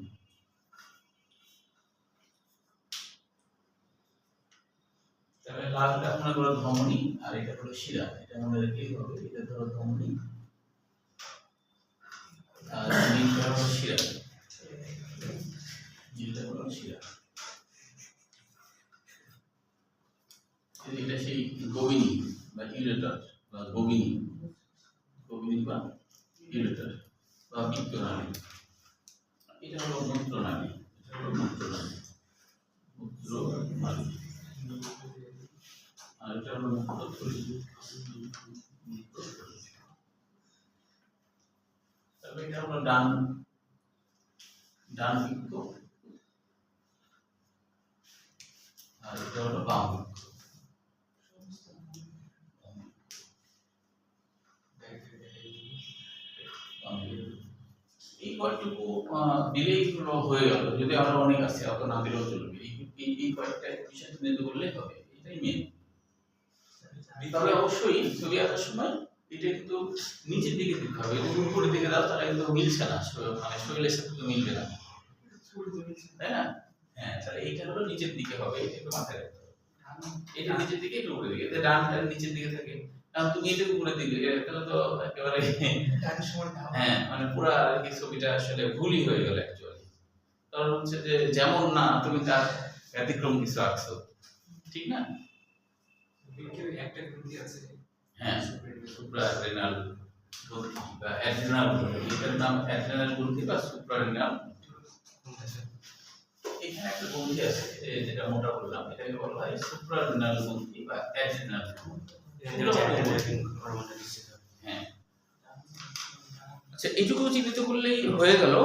তাহলে লালটা মনে করো ধমনী, আর এটা হলো শিরা, এটা মনে রাখতেই হবে। এটা ধরো ধমনী আর নীলটা হলো শিরা, নীলটা হলো শিরা। এটা সেই গবিনী বা ইউরেটার বা গবিনী, গবিনী বা ইউরেটার বা বৃক্কনালী। এটা হলো মূত্রনালী, এটা হলো মূত্রনালী, মূত্রনালী। আর এটা হলো মুক্ত থলি। তারপরে এটা হলো ডান বৃক্ষ, আর এটা হলো বাম বৃক্ষ। এই কয়েকটুকু দিলেই হলো হয়ে গেল। যদি আরো অনেক আছে অত না দিলেও চলবে। এই কয়েকটা বিষয় চিহ্নিত করলেই হবে, এটাই মেন। তবে অবশ্যই ছবি আঁকার সময় এটা কিন্তু নিচের দিকে দিতে হবে। এটা উপরের দিকে দাও তাহলে কিন্তু মিলছে না, মানে শরীরের সাথে তো মিলবে না, তাই না? হ্যাঁ, তাহলে এইটা হলো নিচের দিকে হবে, এটা একটু মাথায় রাখতে হবে। এটা নিচের দিকে, এটা উপরের দিকে। এটা ডানটা নিচের দিকে থাকে, কারণ তুমি এটা উপরের দিকে, তাহলে তো একেবারে হ্যাঁ, মানে পুরো এই ছবিটা আসলে ভুলই হয়ে গেল অ্যাকচুয়ালি। কারণ হচ্ছে যে যেমন না তুমি তার ব্যতিক্রম কিছু আঁকছো, ঠিক না? একটা গ্রন্থি আছে, হ্যাঁ, সুপ্রারেনাল গ্রন্থি বা অ্যাড্রিনাল গ্রন্থি, এটার নাম অ্যাড্রিনাল গ্রন্থি বা সুপ্রারেনাল। এখানে একটা গ্রন্থি আছে যেটা মোটা বললাম, এটাকে বলা হয় সুপ্রারেনাল গ্রন্থি বা অ্যাড্রিনাল গ্রন্থি। হ্যাঁ, আচ্ছা, এইটুকু চিহ্নিত করলেই হয়ে গেল।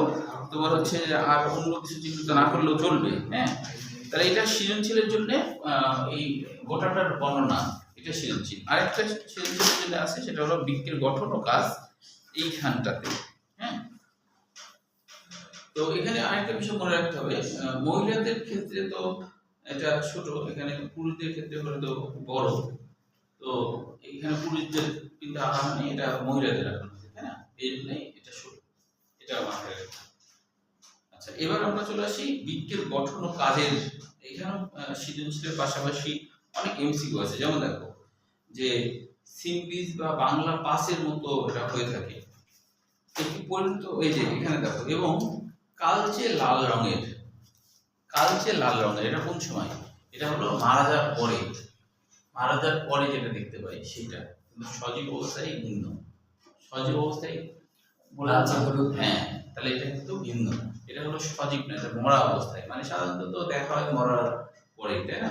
তোমার হচ্ছে আর অন্য কিছু চিহ্নিত না করলেও চলবে। হ্যাঁ, তাহলে এটা সৃজনশীলের জন্য এই গোটাটার বর্ণনা, এটা সৃজনশীল। আরেকটা সৃজনশীলের জন্য আছে, সেটা হলো বৃক্কের গঠন ও কাজ এইখানটাতে। হ্যাঁ, তো এখানে আরেকটা বিষয় মনে রাখতে হবে, মহিলাদের ক্ষেত্রে তো এটা ছোট, এখানে পুরুষদের ক্ষেত্রে হলে তো বড়। তো এখানে পুরুষদের কিন্তু আঁকা মানে এটা মহিলাদের আঁকা, তাই না? এই জন্যই এটা ছোট, এটা মাথায় রাখতে। আচ্ছা, এবার আমরা চলে আসি বৃক্কের গঠন ও কাজের। এখানে সৃজনশীলের পাশাপাশি অনেক এমসিকিউ আছে। যেমন দেখো যে সিমপ্লিস বা বাংলা পাসের মতো এটা হয়ে থাকে। একটি পরিণত, এই যে এখানে দেখো, এবং কালচে লাল রঙের, এটা কোন সময়? এটা হলো মারা যাওয়ার পরে যেটা দেখতে পাই সেটা, কিন্তু সজীব অবস্থায় ভিন্ন। সজীব অবস্থায় হ্যাঁ, তাহলে এটা কিন্তু ভিন্ন। এটা হলো সজীব না, এটা মরা অবস্থায়। মানে সাধারণত তো দেখা হয় মরার পরে, তাই না?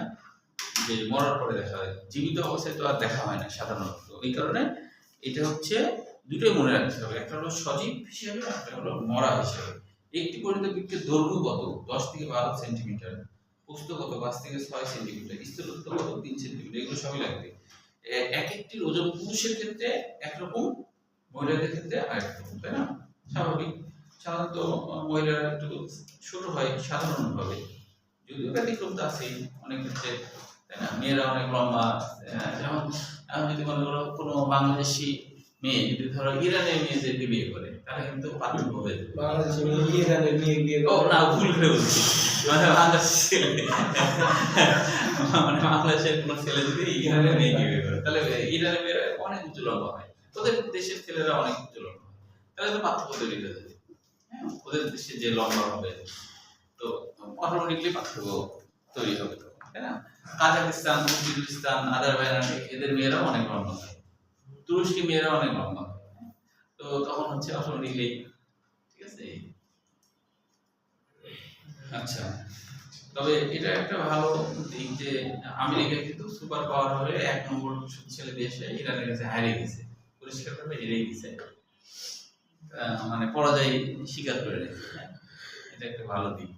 যে মরার পরে দেখা হয়, জীবিত অবস্থায় তো আর দেখা হয় না সাধারণত। এই কারণে এটা হচ্ছে দুটোই মনে রাখতে হবে, একটা হলো সজীব হিসেবে, একটা হলো মরা হিসেবে। একটি পরিণত বৃক্ষের দৈর্ঘ্য কত? 10 থেকে 12 সেন্টিমিটার, প্রস্থ কত? 5 থেকে 6 সেন্টিমিটার, স্থলত্ব কত? 3 সেন্টিমিটার। এগুলো সবই লাগবে। এক একটির ওজন পুরুষের ক্ষেত্রে একরকম, মহিলাদের ক্ষেত্রে আরেক রকম, তাই না? স্বাভাবিক। সাধারণত মহিলারা একটু ছোট হয় সাধারণভাবে, যদিও ব্যতিক্রম তো আছেই অনেক ক্ষেত্রে, তাই না? মেয়েরা অনেক লম্বা। যেমন এখন যদি মনে করো কোনো বাংলাদেশি মেয়ে যদি ধরো ইরানের মেয়েদেরকে বিয়ে করে, তাহলে কিন্তু পার্থক্য হয়ে যাবে। বাংলাদেশে ইরানের মেয়ে বিয়ে ও না, ভুল করে বলছি, মানে বাংলাদেশের কোনো ছেলে যদি ইরানের মেয়েকে বিয়ে করে, তাহলে ইরানের মেয়েরা অনেক উঁচু লম্বা হয়, ওদের দেশের ছেলেরা অনেক উঁচু লম্বা হয়, তাহলে তো পার্থক্য তৈরি হয়ে যাবে। হ্যাঁ, ওদের দেশে যে লম্বা হবে, তো অটোমেটিকলি পার্থক্য তৈরি হবে, তাই না? কাজাকিস্তান, উজবেকিস্তান, আজারবাইজান, এদের মেয়েরাও অনেক লম্বা হয়, তুরস্কি মেয়েরা অনেক লম্বা হয়। তো তখন হচ্ছে অটোমেটিকলি, ঠিক আছে? আচ্ছা, তবে এটা একটা ভালো দিক যে আমেরিকা কিন্তু সুপার পাওয়ার হয়ে 1 নম্বর শক্তিশালী দেশে ইরানের কাছে হারিয়ে গেছে, পরিষ্কারভাবে হেরে গেছে, মানে পরাজয় স্বীকার করে রেখেছে। এটা একটা ভালো দিক।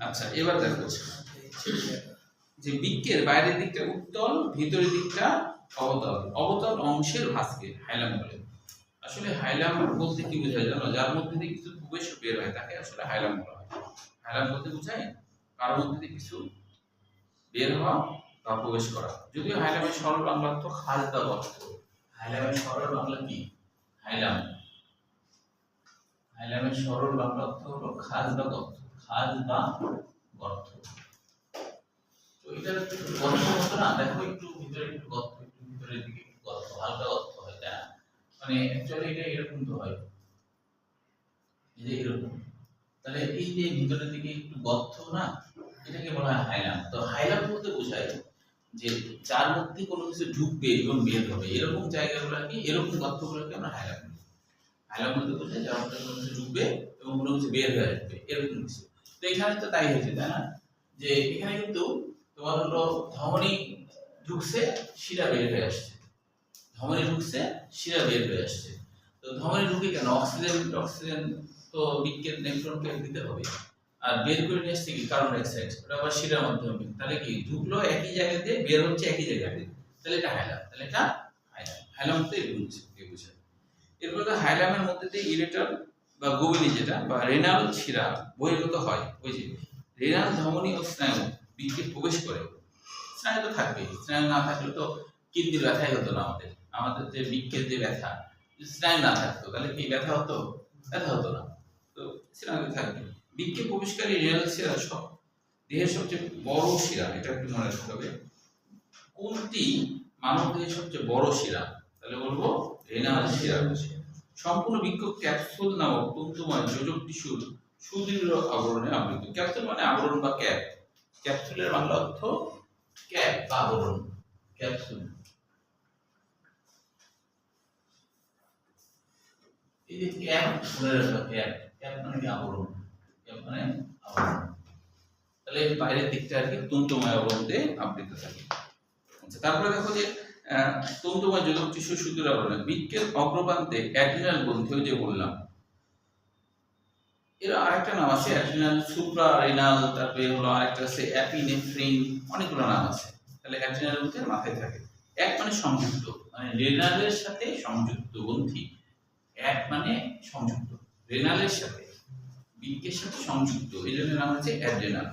আচ্ছা, এবার দেখো যে বৃক্কের বাইরের দিকটা উত্তল, ভিতরের দিকটা অবতল। অবতল অংশের ভাঁজকে হাইলাম বলে। আসলে হাইলাম বলতে কি বোঝায় জানো? যার মধ্যে দিয়ে কিছু প্রবেশ বের হয় তাকে আসলে হাইলাম বলা হয়। হাইলাম বলতে বোঝায় কার মধ্যে দিয়ে কিছু বের হওয়া বা প্রবেশ করা। যদিও হাইলামের সরল বাংলা অর্থ খাজ বা গর্ত। হাইলামের সরল বাংলা কি? হাইলামের সরল বাংলা অর্থ হলো খাজ বা গর্ত। খাজ বা গর্ত। তো এটা একটু গর্ত মতো না, দেখো একটু ভিতরে একটু গর্ত, একটু ভিতরের দিকে একটু গর্ত, হালকা গর্ত হয়, তাই না? মানে অ্যাকচুয়ালি এটা এরকম তো হয়, এই যে এরকম। তাহলে এই যে ভিতরের দিকে একটু গর্ত না, এটাকে বলা হয় হাইলাম। তো হাইলাম বলতে বোঝায় যে যার মধ্যে কোনো কিছু ঢুকবে এবং বের হবে, এরকম জায়গাগুলোকে, এরকম গর্তগুলোকে আমরা হাইলাম বলি। হাইলাম বলতে বোঝায় যার মধ্যে কোনো কিছু ঢুকবে এবং কোনো কিছু বের হয়ে আসবে, এরকম কিছু। তো এখানে তো তাই হয়েছে, তাই না? যে এখানে কিন্তু তোমার হলো ধমনী ঢুকছে, শিরা বের হয়ে আসছে, ধমনী ঢুকছে, শিরা বের হয়ে আসছে। তো ধমনী ঢুকে কেন? অক্সিজেন তো বৃক্কের নেফ্রনকে দিতে হবে, আর বের করে নিয়ে আসছে কি কার্বন ডাইঅক্সাইড, ওটা আবার শিরার মাধ্যমে। তাহলে কি ঢুকলো একই জায়গাতে, বের হচ্ছে একই জায়গাতে, তাহলে এটা হাইলাম। তাহলে এটা হাইলাম তো বুঝায়। এরপর হাইলামের মধ্যে দিয়ে ইরেটার বা গোবিনি যেটা বা রেনাল শিরা বহির্গত হয়। ওই যে রেনাল ধমনী ও স্নায়ু বৃক্কে প্রবেশ করে। স্নায়ু তো থাকবেই, স্নায়ু না থাকলে তো কিডনির ব্যথাই হতো না। আমাদের যে বৃক্কের যে ব্যথা, স্নায়ু না থাকতো তাহলে কি ব্যথা হতো? ব্যথা হতো না। তো স্নায়ু থাকবে। বৃক্কে প্রবেশকারী রেনাল শিরা সব দেহের সবচেয়ে বড় শিরা, এটা একটু মনে রাখতে হবে। কোনটি মানব দেহের সবচেয়ে বড় শিরা? তাহলে বলবো রেনাল শিরা। সম্পূর্ণ বৃক্ক ক্যাপসুল নামক তন্তুময় যোজক টিস্যুর সুদৃঢ় আবরণে আবৃত। ক্যাপসুল মানে আবরণ বা ক্যাপ। ক্যাপসুলের বাংলা অর্থ ক্যাপ বা আবরণ। ক্যাপসুল, এই যে ক্যাপ, ক্যাপ মানে কি? আবরণ। ক্যাপ মানে আবরণ। তাহলে বাইরের দিকটা আর কি তন্তুময় আবরণ দিয়ে আবৃত থাকে। আচ্ছা, তারপরে দেখো যে তন্তুময় যোজক টিস্যু সুদৃঢ় আবরণে বৃক্কের অগ্রপ্রান্তে অ্যাড্রিনাল গ্রন্থি, যে বললাম, এর আরেকটা নাম আছে অ্যাড্রিনাল সুপ্রা রেনাল, তারপরে হলো আরেকটা আছে অ্যাপিনেফ্রিন, অনেকগুলো নাম আছে। তাহলে অ্যাড্রিনাল গ্রন্থি মাথায় থাকে। এক মানে সংযুক্ত, মানে রেনালের সাথে সংযুক্ত গ্রন্থি। এক মানে সংযুক্ত, রেনালের সাথে, বৃক্কের সাথে সংযুক্ত, এই জন্য নাম হচ্ছে অ্যাড্রিনাল।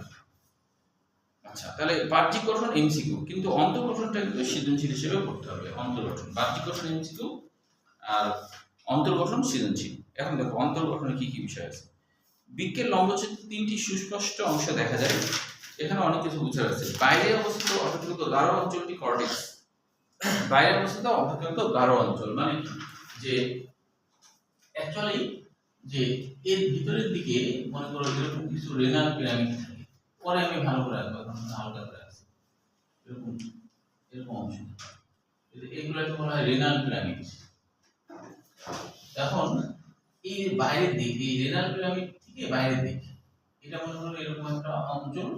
আচ্ছা, তাহলে বাহ্যিক গঠন এমসিকিউ, কিন্তু অন্তর্গঠনটা কিন্তু সৃজনশীল হিসেবে পড়তে হবে। অন্তর্গঠন, বাহ্যিক গঠন এমসিকিউ আর অন্তর্গঠন সৃজনশীল। এখন দেখো অন্তর্গঠনে কি কি বিষয় আছে। বৃক্কের লম্বচ্ছেদে তিনটি সুস্পষ্ট অংশ দেখা যায়। এখানে অনেক কিছু বোঝার আছে। বাইরে অবস্থিত অপেক্ষাকৃত গাঢ় অঞ্চলটি কর্টেক্স। বাইরে অবস্থিত অপেক্ষাকৃত গাঢ় অঞ্চল মানে যে অ্যাকচুয়ালি যে এর ভিতরের দিকে মনে করো এরকম কিছু রেনাল পিরামিড থাকে। পরে আমি ভালো করে রাখবো, এখন হালকা করে রাখছি। এরকম এরকম অংশ, এগুলোকে বলা হয় রেনাল পিরামিড। এখন এই বাইরের দিক, এই রেনাল পিরামিড থেকে বাইরের দিক, এটা মনে করো এরকম একটা অঞ্চল।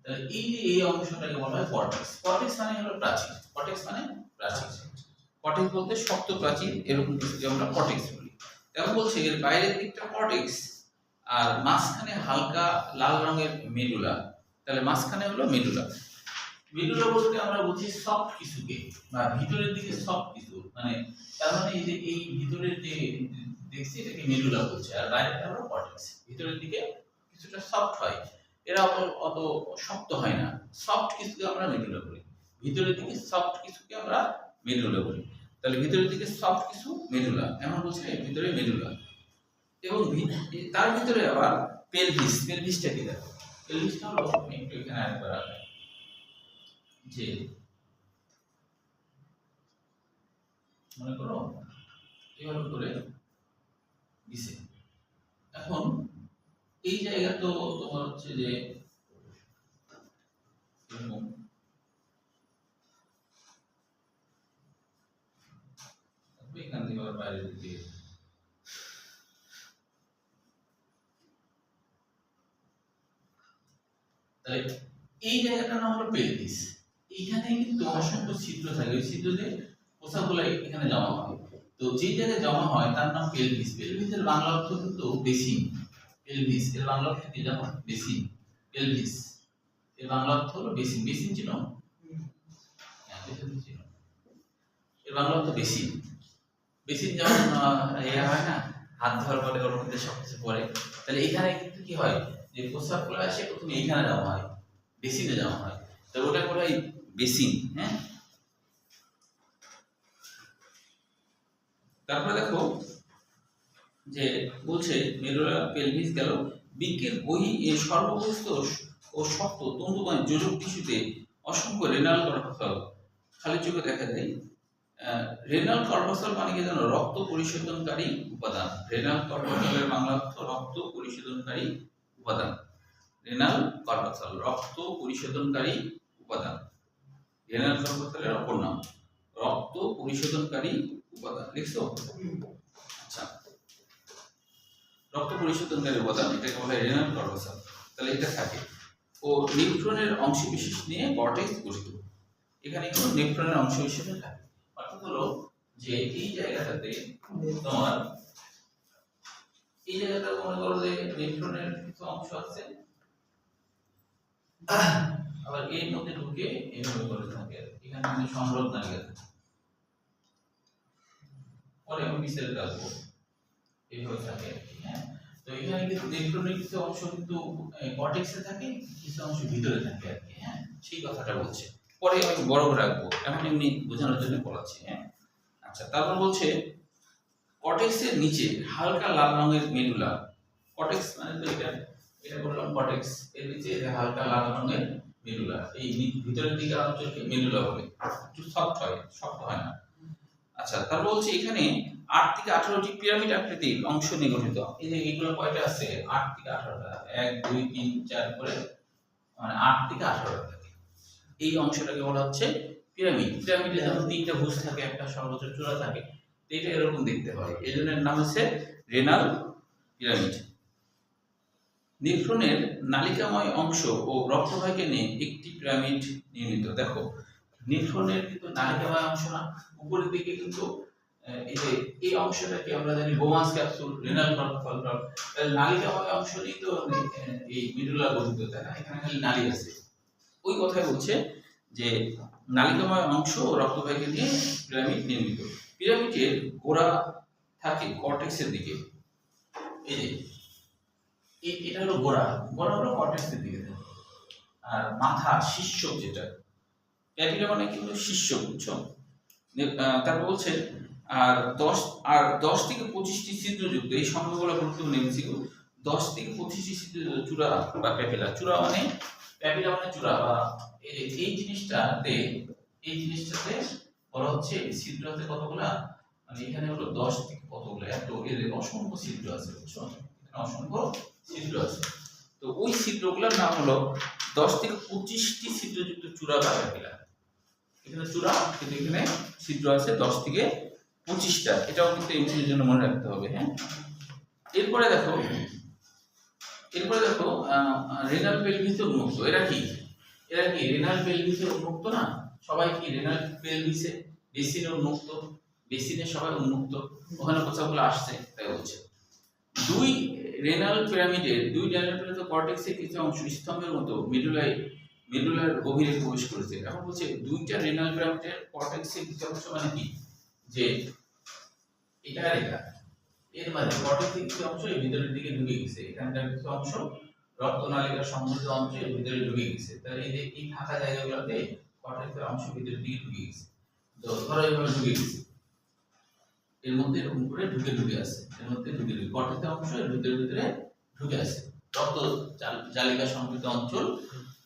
তাহলে এই যে এই অংশটাকে বলা হয় কর্টেক্স। কর্টেক্স মানে হলো প্রাচীর। কর্টেক্স মানে প্রাচীর। কর্টেক্স বলতে শক্ত প্রাচীর, এরকম কিছুকে আমরা কর্টেক্স বলি। এখন বলছে এর বাইরের দিকটা কর্টেক্স, আর মাঝখানে হালকা লাল রঙের মেডুলা। তাহলে মাঝখানে হলো মেডুলা। মেডুলা বলতে আমরা বুঝি সফট কিছুকে, বা ভিতরের দিকে সফট কিছু, মানে তার মানে এই যে এই ভিতরের যে দেখছি এটাকে মেডুলা বলছে, আর বাইরেটা হলো কর্টেক্স। ভিতরের দিকে কিছুটা সফট হয়, এরা অত শক্ত হয় না। সফট কিছুকে আমরা মেডুলা বলি, ভিতরের দিকে সফট কিছুকে আমরা মেডুলা বলি। তাহলে ভিতরের দিকে সফট কিছু মেডুলা, এমন বলছে ভিতরে মেডুলা। এবং তার ভিতরে আবার পেলভিস। পেলভিসটা কি? দেখো পেলভিসটা হলো, একটু এখানে আরেকবার আঁকাই, যে মনে করো এভাবে করে দিছে। এখন এই জায়গা তো তোমার হচ্ছে যে এরকম, এখান থেকে আবার বাইরের দিকে, তাহলে এই জায়গাটার নাম হলো পেলভিস। এইখানে কিন্তু অসংখ্য ছিদ্র থাকে, ওই ছিদ্র দিয়ে পোশাকগুলো এখানে জমা হয়। তো যে জায়গায় জমা হয় তার নাম পেলভিস। পেলভিসের বাংলা অর্থ কিন্তু বেসিন। পেলভিস এর বাংলা অর্থ কি জানো? বেসিন। পেলভিস এর বাংলা অর্থ হলো বেসিন। বেসিন চিনো? হ্যাঁ, বেসিন চিনো। এর বাংলা অর্থ বেসিন। বেসিন যেমন ইয়ে হয় না, হাত ধোয়ার পরে ওর মধ্যে সবকিছু পড়ে, তাহলে এখানে কিন্তু কি হয়, যে প্রস্রাবগুলো আসে প্রথমে এইখানে জমা হয়, বেসিনে জমা হয়। তো ওটা বলা হয় বেসিন। হ্যাঁ, তারপরে দেখো যে বলছে মেডুলা পেলভিস গেল। বৃক্কের সর্ববস্ত ও শক্ত তন্তুময় যোজক টিস্যুতে অসংখ্য রেনাল কর্পাসল খালি চোখে দেখা যায়। রেনাল কর্পাসল মানে কি জানো? রক্ত পরিশোধনকারী উপাদান। রেনাল কর্পাসলের বাংলা অর্থ রক্ত পরিশোধনকারী উপাদান। রেনাল কর্পাসল রক্ত পরিশোধনকারী উপাদান। রেনাল কর্পাসলের অপর নাম রক্ত পরিশোধনকারী উপাদান। লিখছো? আচ্ছা, রক্ত পরিশোধনকারী উপাদান, এটাকে বলা হয় রেনাল কর্পাসল। তাহলে এটা থাকে ও নিউট্রনের অংশবিশেষ নিয়ে কর্টেক্স গঠিত। এখানে কিন্তু নেফ্রনের অংশ হিসেবে থাকে। অর্থাৎ হলো যে এই জায়গাটাতে তোমার এই জায়গাটা মনে করো যে নেফ্রনের কিছু অংশ আছে, আবার এর মধ্যে ঢুকে এইভাবে করে থাকে, এখানে কিন্তু সংরোধ নালিকা থাকে। পরে আমি বিস্তারিত রাখবো, এইভাবে থাকে। হ্যাঁ, তো এখানে কিন্তু নেফ্রনের কিছু অংশ কিন্তু কর্টেক্সে থাকে, কিছু অংশ ভিতরে থাকে আর কি। হ্যাঁ, সেই কথাটা বলছে, পরে আমি বড় করে রাখবো, এখন এমনি বোঝানোর জন্য বলাচ্ছি। হ্যাঁ, আচ্ছা, তারপর বলছে কর্টেক্সের নিচে হালকা লাল রঙের মেডুলা। কর্টেক্স মানে তো এটা বললাম কর্টেক্স, এর নিচে হালকা লাল রঙের মেডুলা, এই ভিতরের দিকে অঞ্চলকে মেডুলা বলে, একটু সফট হয়, শক্ত হয় না। আচ্ছা, তারপর বলছে এখানে 8 থেকে 18টি পিরামিড আকৃতির অংশ নিয়ে গঠিত। এই যে এগুলো কয়টা আছে? 8 থেকে 18টা, 1 2 3 4 করে মানে 8 থেকে 18টা থাকে। এই অংশটাকে বলা হচ্ছে পিরামিড। পিরামিডে যেমন 3টা ভুজ থাকে, একটা সর্বোচ্চ চূড়া থাকে, এটা এরকম দেখতে হয়, এই জন্য এর নাম হচ্ছে রেনাল পিরামিড। নেফ্রনের নালিকাময় অংশ ও রক্তবাহিকা নিয়ে একটি পিরামিড নির্মিত। দেখো, নেফ্রনের কিন্তু নালিকাময় অংশ না, উপরের দিকে কিন্তু এই যে এই অংশটাকে আমরা জানি বোমাস ক্যাপসুল, রেনাল ফলটল, তাহলে নালিকাময় অংশ নিয়ে তো এই মেডুলা গঠিত, তাই না? এখানে খালি নালী আছে। ওই কথাই বলছে যে নালিকাময় অংশ ও রক্তবাহিকা নিয়ে পিরামিড নির্মিত। পিরামিডের গোড়া থাকে কর্টেক্সের দিকে, এই যে এটা হলো গোড়া, গোড়া হলো কর্টেক্সের দিকে থাকে। আর মাথা শীর্ষ, যেটা প্যাপিলা মানে কিন্তু শীর্ষ, বুঝছো? তারপর বলছে আর 10 থেকে 25টি ছিদ্রযুক্ত, এই সংখ্যাগুলো গুরুত্বপূর্ণ এমসিকিউ। 10 থেকে 25টি ছিদ্রযুক্ত চূড়া বা প্যাপিলা। চূড়া মানে প্যাপিলা মানে চূড়া, বা এই জিনিসটাতে বলা হচ্ছে ছিদ্র আছে কতগুলা, মানে এখানে হলো 10 থেকে কতগুলো, এত এর অসংখ্য ছিদ্র আছে, বুঝছো? অসংখ্য ছিদ্র আছে। তো ওই ছিদ্রগুলোর নাম হলো 10 থেকে 25টি ছিদ্রযুক্ত চূড়া বা প্যাপিলা। এখানে চূড়া, কিন্তু এখানে ছিদ্র আছে 10 থেকে 25টা। এটাও কিন্তু এমসিকিউর জন্য মনে রাখতে হবে। হ্যাঁ, এরপরে দেখো রেনাল পেলভিসে উন্মুক্ত। এরা কি রেনাল পেলভিসে উন্মুক্ত না? সবাই কি রেনাল পেলভিসে, বেসিনে উন্মুক্ত, বেসিনে সবাই উন্মুক্ত, ওখানে কোথাওগুলো আসছে, তাই বলছে। দুই রেনাল পিরামিডের কর্টেক্সের কিছু অংশ স্তম্ভের মতো মেডুলার গভীরে প্রবেশ করেছে। এখন বলছে দুইটা রেনাল পিরামিডের কর্টেক্সের কিছু অংশ মানে কি, যে এটা এর মাঝে কর্টেক্সের কিছু অংশ এই ভিতরের দিকে ঢুকে গেছে, এখানকার কিছু অংশ রক্তনালিকার সমৃদ্ধ অংশের ভিতরে ঢুকে গেছে। তাহলে এই যে এই ফাঁকা জায়গাগুলোতে কর্টেক্সের অংশ ভিতরের দিকে ঢুকে গেছে। তো ধরো এইভাবে ঢুকে গেছে, এর মধ্যে এরকম করে ঢুকে আছে, এর মধ্যে ঢুকে কর্টেক্সের অংশ এর ভিতরে ঢুকে আছে। রক্ত জালিকা সমৃদ্ধ অঞ্চল,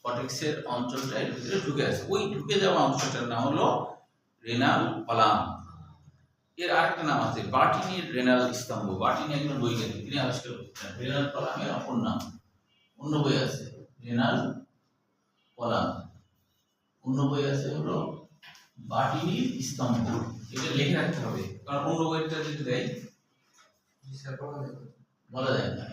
কর্টেক্সের অঞ্চলটা এর ভিতরে ঢুকে আছে। ওই ঢুকে যাওয়া অংশটার নাম হলো রেনাল কলাম। এর আরেকটা নাম আছে বার্টিনির রেনাল স্তম্ভ। বার্টিনি একজন বৈজ্ঞানিক, তিনি আবিষ্কার করেছেন। রেনাল কলামের অপর নাম, অন্য বই আছে রেনাল কলাম, অন্য বই আছে হলো বার্টিনির স্তম্ভ। এটা লিখে রাখতে হবে, কারণ অন্য বইটা যদি দেয় বলা যায় না।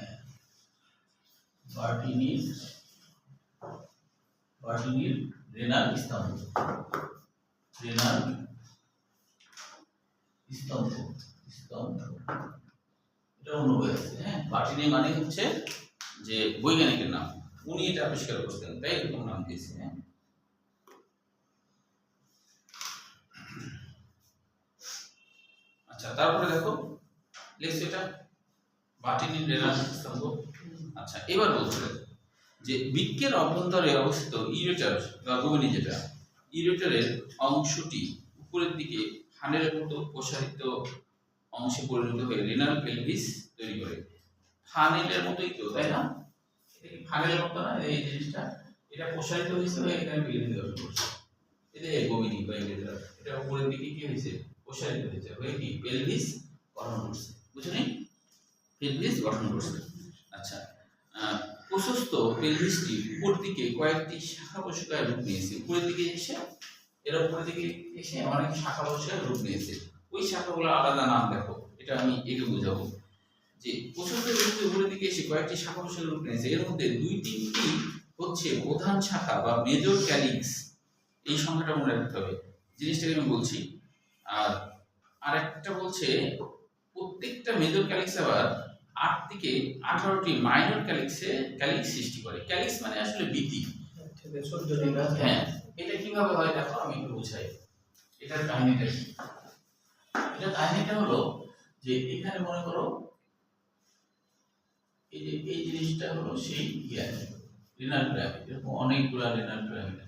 বার্টিনির রেনাল স্তম্ভ, রেনাল স্তম্ভ, এটা অন্য বই আছে। হ্যাঁ, বার্টিনি মানে হচ্ছে যে বৈজ্ঞানিকের নাম, উনি এটা আবিষ্কার করতেন, তাই এরকম নাম দিয়েছে। হ্যাঁ, আচ্ছা, তারপরে দেখো লেখছে এটা বার্টিনির রেনাল স্তম্ভ। আচ্ছা, এবার বলছে যে বৃক্কের অভ্যন্তরে অবস্থিত ইউরেটার বা গোবিনী, যেটা ইউরেটারের অংশটি উপরের দিকে ফানেলের মতো প্রসারিত অংশে পরিণত হয়ে রেনাল পেলভিস তৈরি করে। ফানেলের মতোই তো, তাই না? এটা কি ফানেলের মতো না? এই জিনিসটা এটা প্রসারিত হয়েছে হয়ে এখানে পেলভিস গঠন করছে। এটা গোবিনী বা ইউরেটার, এটা উপরের দিকে কি হয়েছে? প্রসারিত হয়েছে হয়ে কি পেলভিস গঠন করছে। বুঝলেন? পেলভিস গঠন করছে। আচ্ছা, প্রশস্ত পেলভিসটি উপর দিকে কয়েকটি শাখা প্রশাখায় রূপ নিয়েছে। উপরের দিকে এসে অনেক শাখা প্রশাখায় রূপ নিয়েছে। ওই শাখাগুলো আলাদা নাম দেখো, এটা আমি একে বোঝাবো যে প্রশস্ত পেলভিস উপরের দিকে এসে কয়েকটি শাখা প্রশাখায় রূপ নিয়েছে। এর মধ্যে 2-3টি হচ্ছে প্রধান শাখা বা মেজর ক্যালিক্স। এই সংখ্যাটা মনে রাখতে হবে, জিনিসটাকে আমি বলছি। আর আরেকটা বলছে প্রত্যেকটা মেজর ক্যালিক্স আবার 8 থেকে 18টি মাইনর ক্যালিক্স সৃষ্টি করে। ক্যালিক্স মানে আসলে বীতি। হ্যাঁ, এটা কিভাবে হয় দেখো আমি একটু বুঝাই। এটার কাহিনীটা কি? এটা কাহিনীটা হলো যে এখানে মনে করো এই যে এই জিনিসটা হলো সেই রেনাল পিরামিড, এরকম অনেকগুলো রেনাল পিরামিড।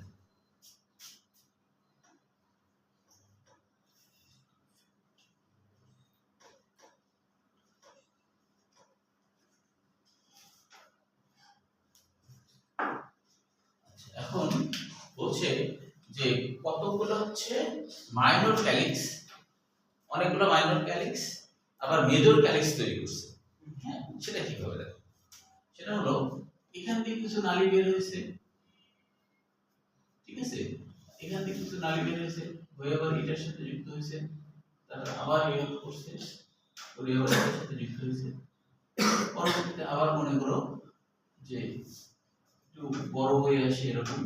এখন বলছে যে কতগুলো হচ্ছে মাইনর ক্যালিক্স, অনেকগুলো মাইনর ক্যালিক্স আবার মেজর ক্যালিক্স তৈরি করছে। হ্যাঁ, সেটা কিভাবে দেখো, সেটা হলো এখান থেকে কিছু নালী বের হয়েছে, ঠিক আছে, এখান থেকে কিছু নালী বের হয়েছে, হয়ে আবার এটার সাথে যুক্ত হয়েছে, তারপর আবার ইয়ে করছে, ওই আবার এটার সাথে যুক্ত হয়েছে, পরবর্তীতে আবার মনে করো যে একটু বড় হয়ে আসে এরকম,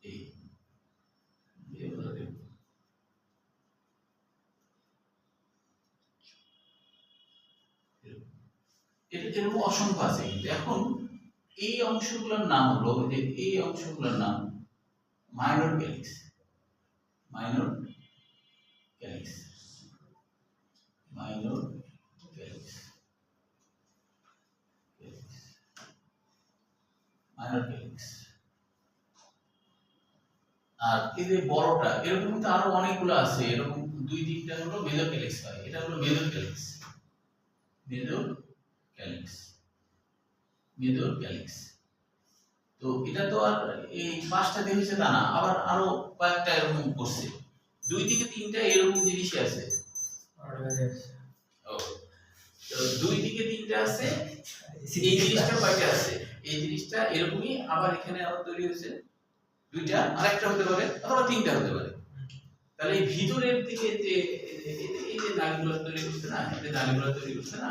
এই এরকম অসংখ্য আছে। কিন্তু এখন এই অংশগুলোর নাম হলো যে এই অংশগুলোর নাম minor calyx. Minor calyx, minor calyx, minor calyx. আর এই যে বড়টা এরকম কিন্তু আরো অনেকগুলো আছে, এরকম 2-3টা হলো মেজর ক্যালিক্স হয়। এটা হলো major calyx, major calyx, major calyx. তো এটা তো আর এই 5টা দিয়ে হয়েছে তা না, আবার আরো কয়েকটা এরকম করছে, 2 থেকে 3টা এরকম জিনিসই আছে। ও, তো 2 থেকে 3টা আছে। এই জিনিসটা কয়টা আছে? এই জিনিসটা এরকমই আবার এখানে আবার তৈরি হয়েছে 2টা, আরেকটা হতে পারে অথবা 3টা হতে পারে। তাহলে এই ভিতরের দিকে যে এই যে নালীগুলো তৈরি করছে না, এই যে নালীগুলো তৈরি করছে না,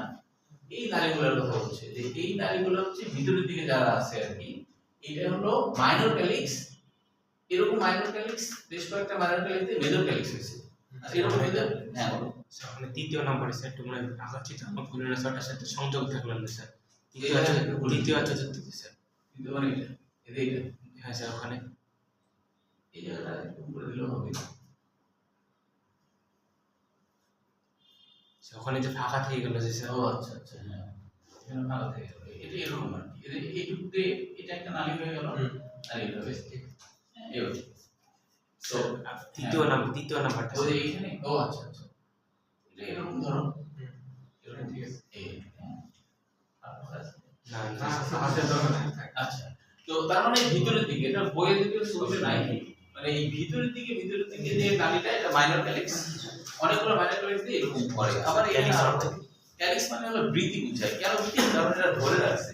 এই নালীগুলোর কথা বলছে যে এই নালীগুলো হচ্ছে ভিতরের দিকে যারা আছে আর কি, এটা হলো মাইনর ক্যালিক্স। এরকম মাইনর ক্যালিক্স বেশ কয়েকটা মাইনর ক্যালিক্স মেজর ক্যালিক্স হয়েছে। আর এরকম মেজর, হ্যাঁ বলো। স্যার তৃতীয় নম্বরে স্যার একটু মনে আঁকা চিত্র আমার ভুলের ছটার সাথে সংযোগ থাকলেন না স্যার, তৃতীয় আর চতুর্থ স্যার। কিন্তু মানে এটা এটা হ্যাঁ স্যার, ওখানে এই জায়গাটা একটু করে দিলেও হবে। ওখানে যে ফাঁকা থেকে গেল যে স্যার। ও আচ্ছা আচ্ছা, হ্যাঁ এখানে ভালো থেকে গেল। এটা এরকম আর কি, এইটুকুতে এটা একটা নালী হয়ে গেল। আর এইভাবে এইভাবে। তো তৃতীয় নাম্বারটা ওই এইখানে, ও আচ্ছা আচ্ছা, এটা এরকম ধরো, এরকম, ঠিক আছে। এই আচ্ছা, তো তার মানে ভিতরের দিকে এটা বইয়ের দিকে সূত্র নাই, মানে এই ভিতরের দিকে যে নালীটা এটা মাইনর ক্যালিক্স, অনেকগুলো মাইনর ক্যালিক্স দিয়ে এরকম করে। আবার এই ক্যালিক্স মানে হলো বৃতি বুঝায়। কেন বৃতি? কারণ এটা ধরে রাখছে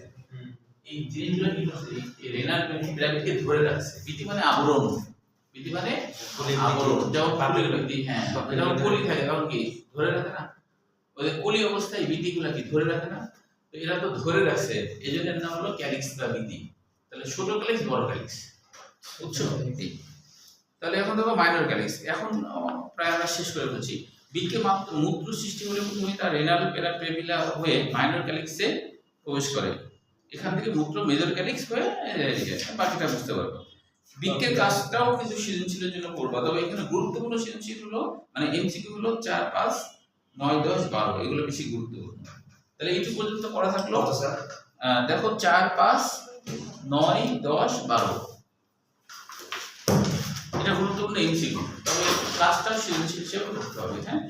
এই জিনিসগুলো, কি করছে এই রেনাল পিরামিডকে ধরে রাখছে। বৃতি মানে আবরণ, বৃতি মানে আবরণ। যেমন পাবলিক ব্যক্তি, হ্যাঁ যেমন কলি থাকে তখন কি ধরে রাখে না, ওই যে কলি অবস্থায় বৃতিগুলো কি ধরে রাখে না, তো এরা তো ধরে রাখছে, এই জন্য নাম হলো ক্যালিক্স বা বৃতি। তাহলে ছোট ক্যালিক্স, বড় ক্যালিক্স, বুঝছো? তাহলে এখন দেখো মাইনর ক্যালিক্স। এখন প্রায় আমরা শেষ করে বলছি। বৃক্কে মূত্র সৃষ্টি হলে প্রথমে তার রেনাল প্যারাপ্রেভিলা হয়ে মাইনর ক্যালিক্সে প্রবেশ করে। এখান থেকে মূত্র মেজর ক্যালিক্স হয়ে বাকিটা বুঝতে পারবো। বৃক্কের কাজটাও কিন্তু সৃজনশীলের জন্য করবো, তবে এখানে গুরুত্বপূর্ণ সৃজনশীল হলো মানে এমসিকিউ হলো 4, 5, 9, 10, 12, এগুলো বেশি গুরুত্বপূর্ণ। তাহলে এইটুকু পর্যন্ত পড়া থাকলো। দেখো 4, 5, 9, 10, 12 এটা গুরুত্বপূর্ণ এমসিকিউ, তবে কাজটা সৃজনশীল হিসেবে করতে হবে। হ্যাঁ।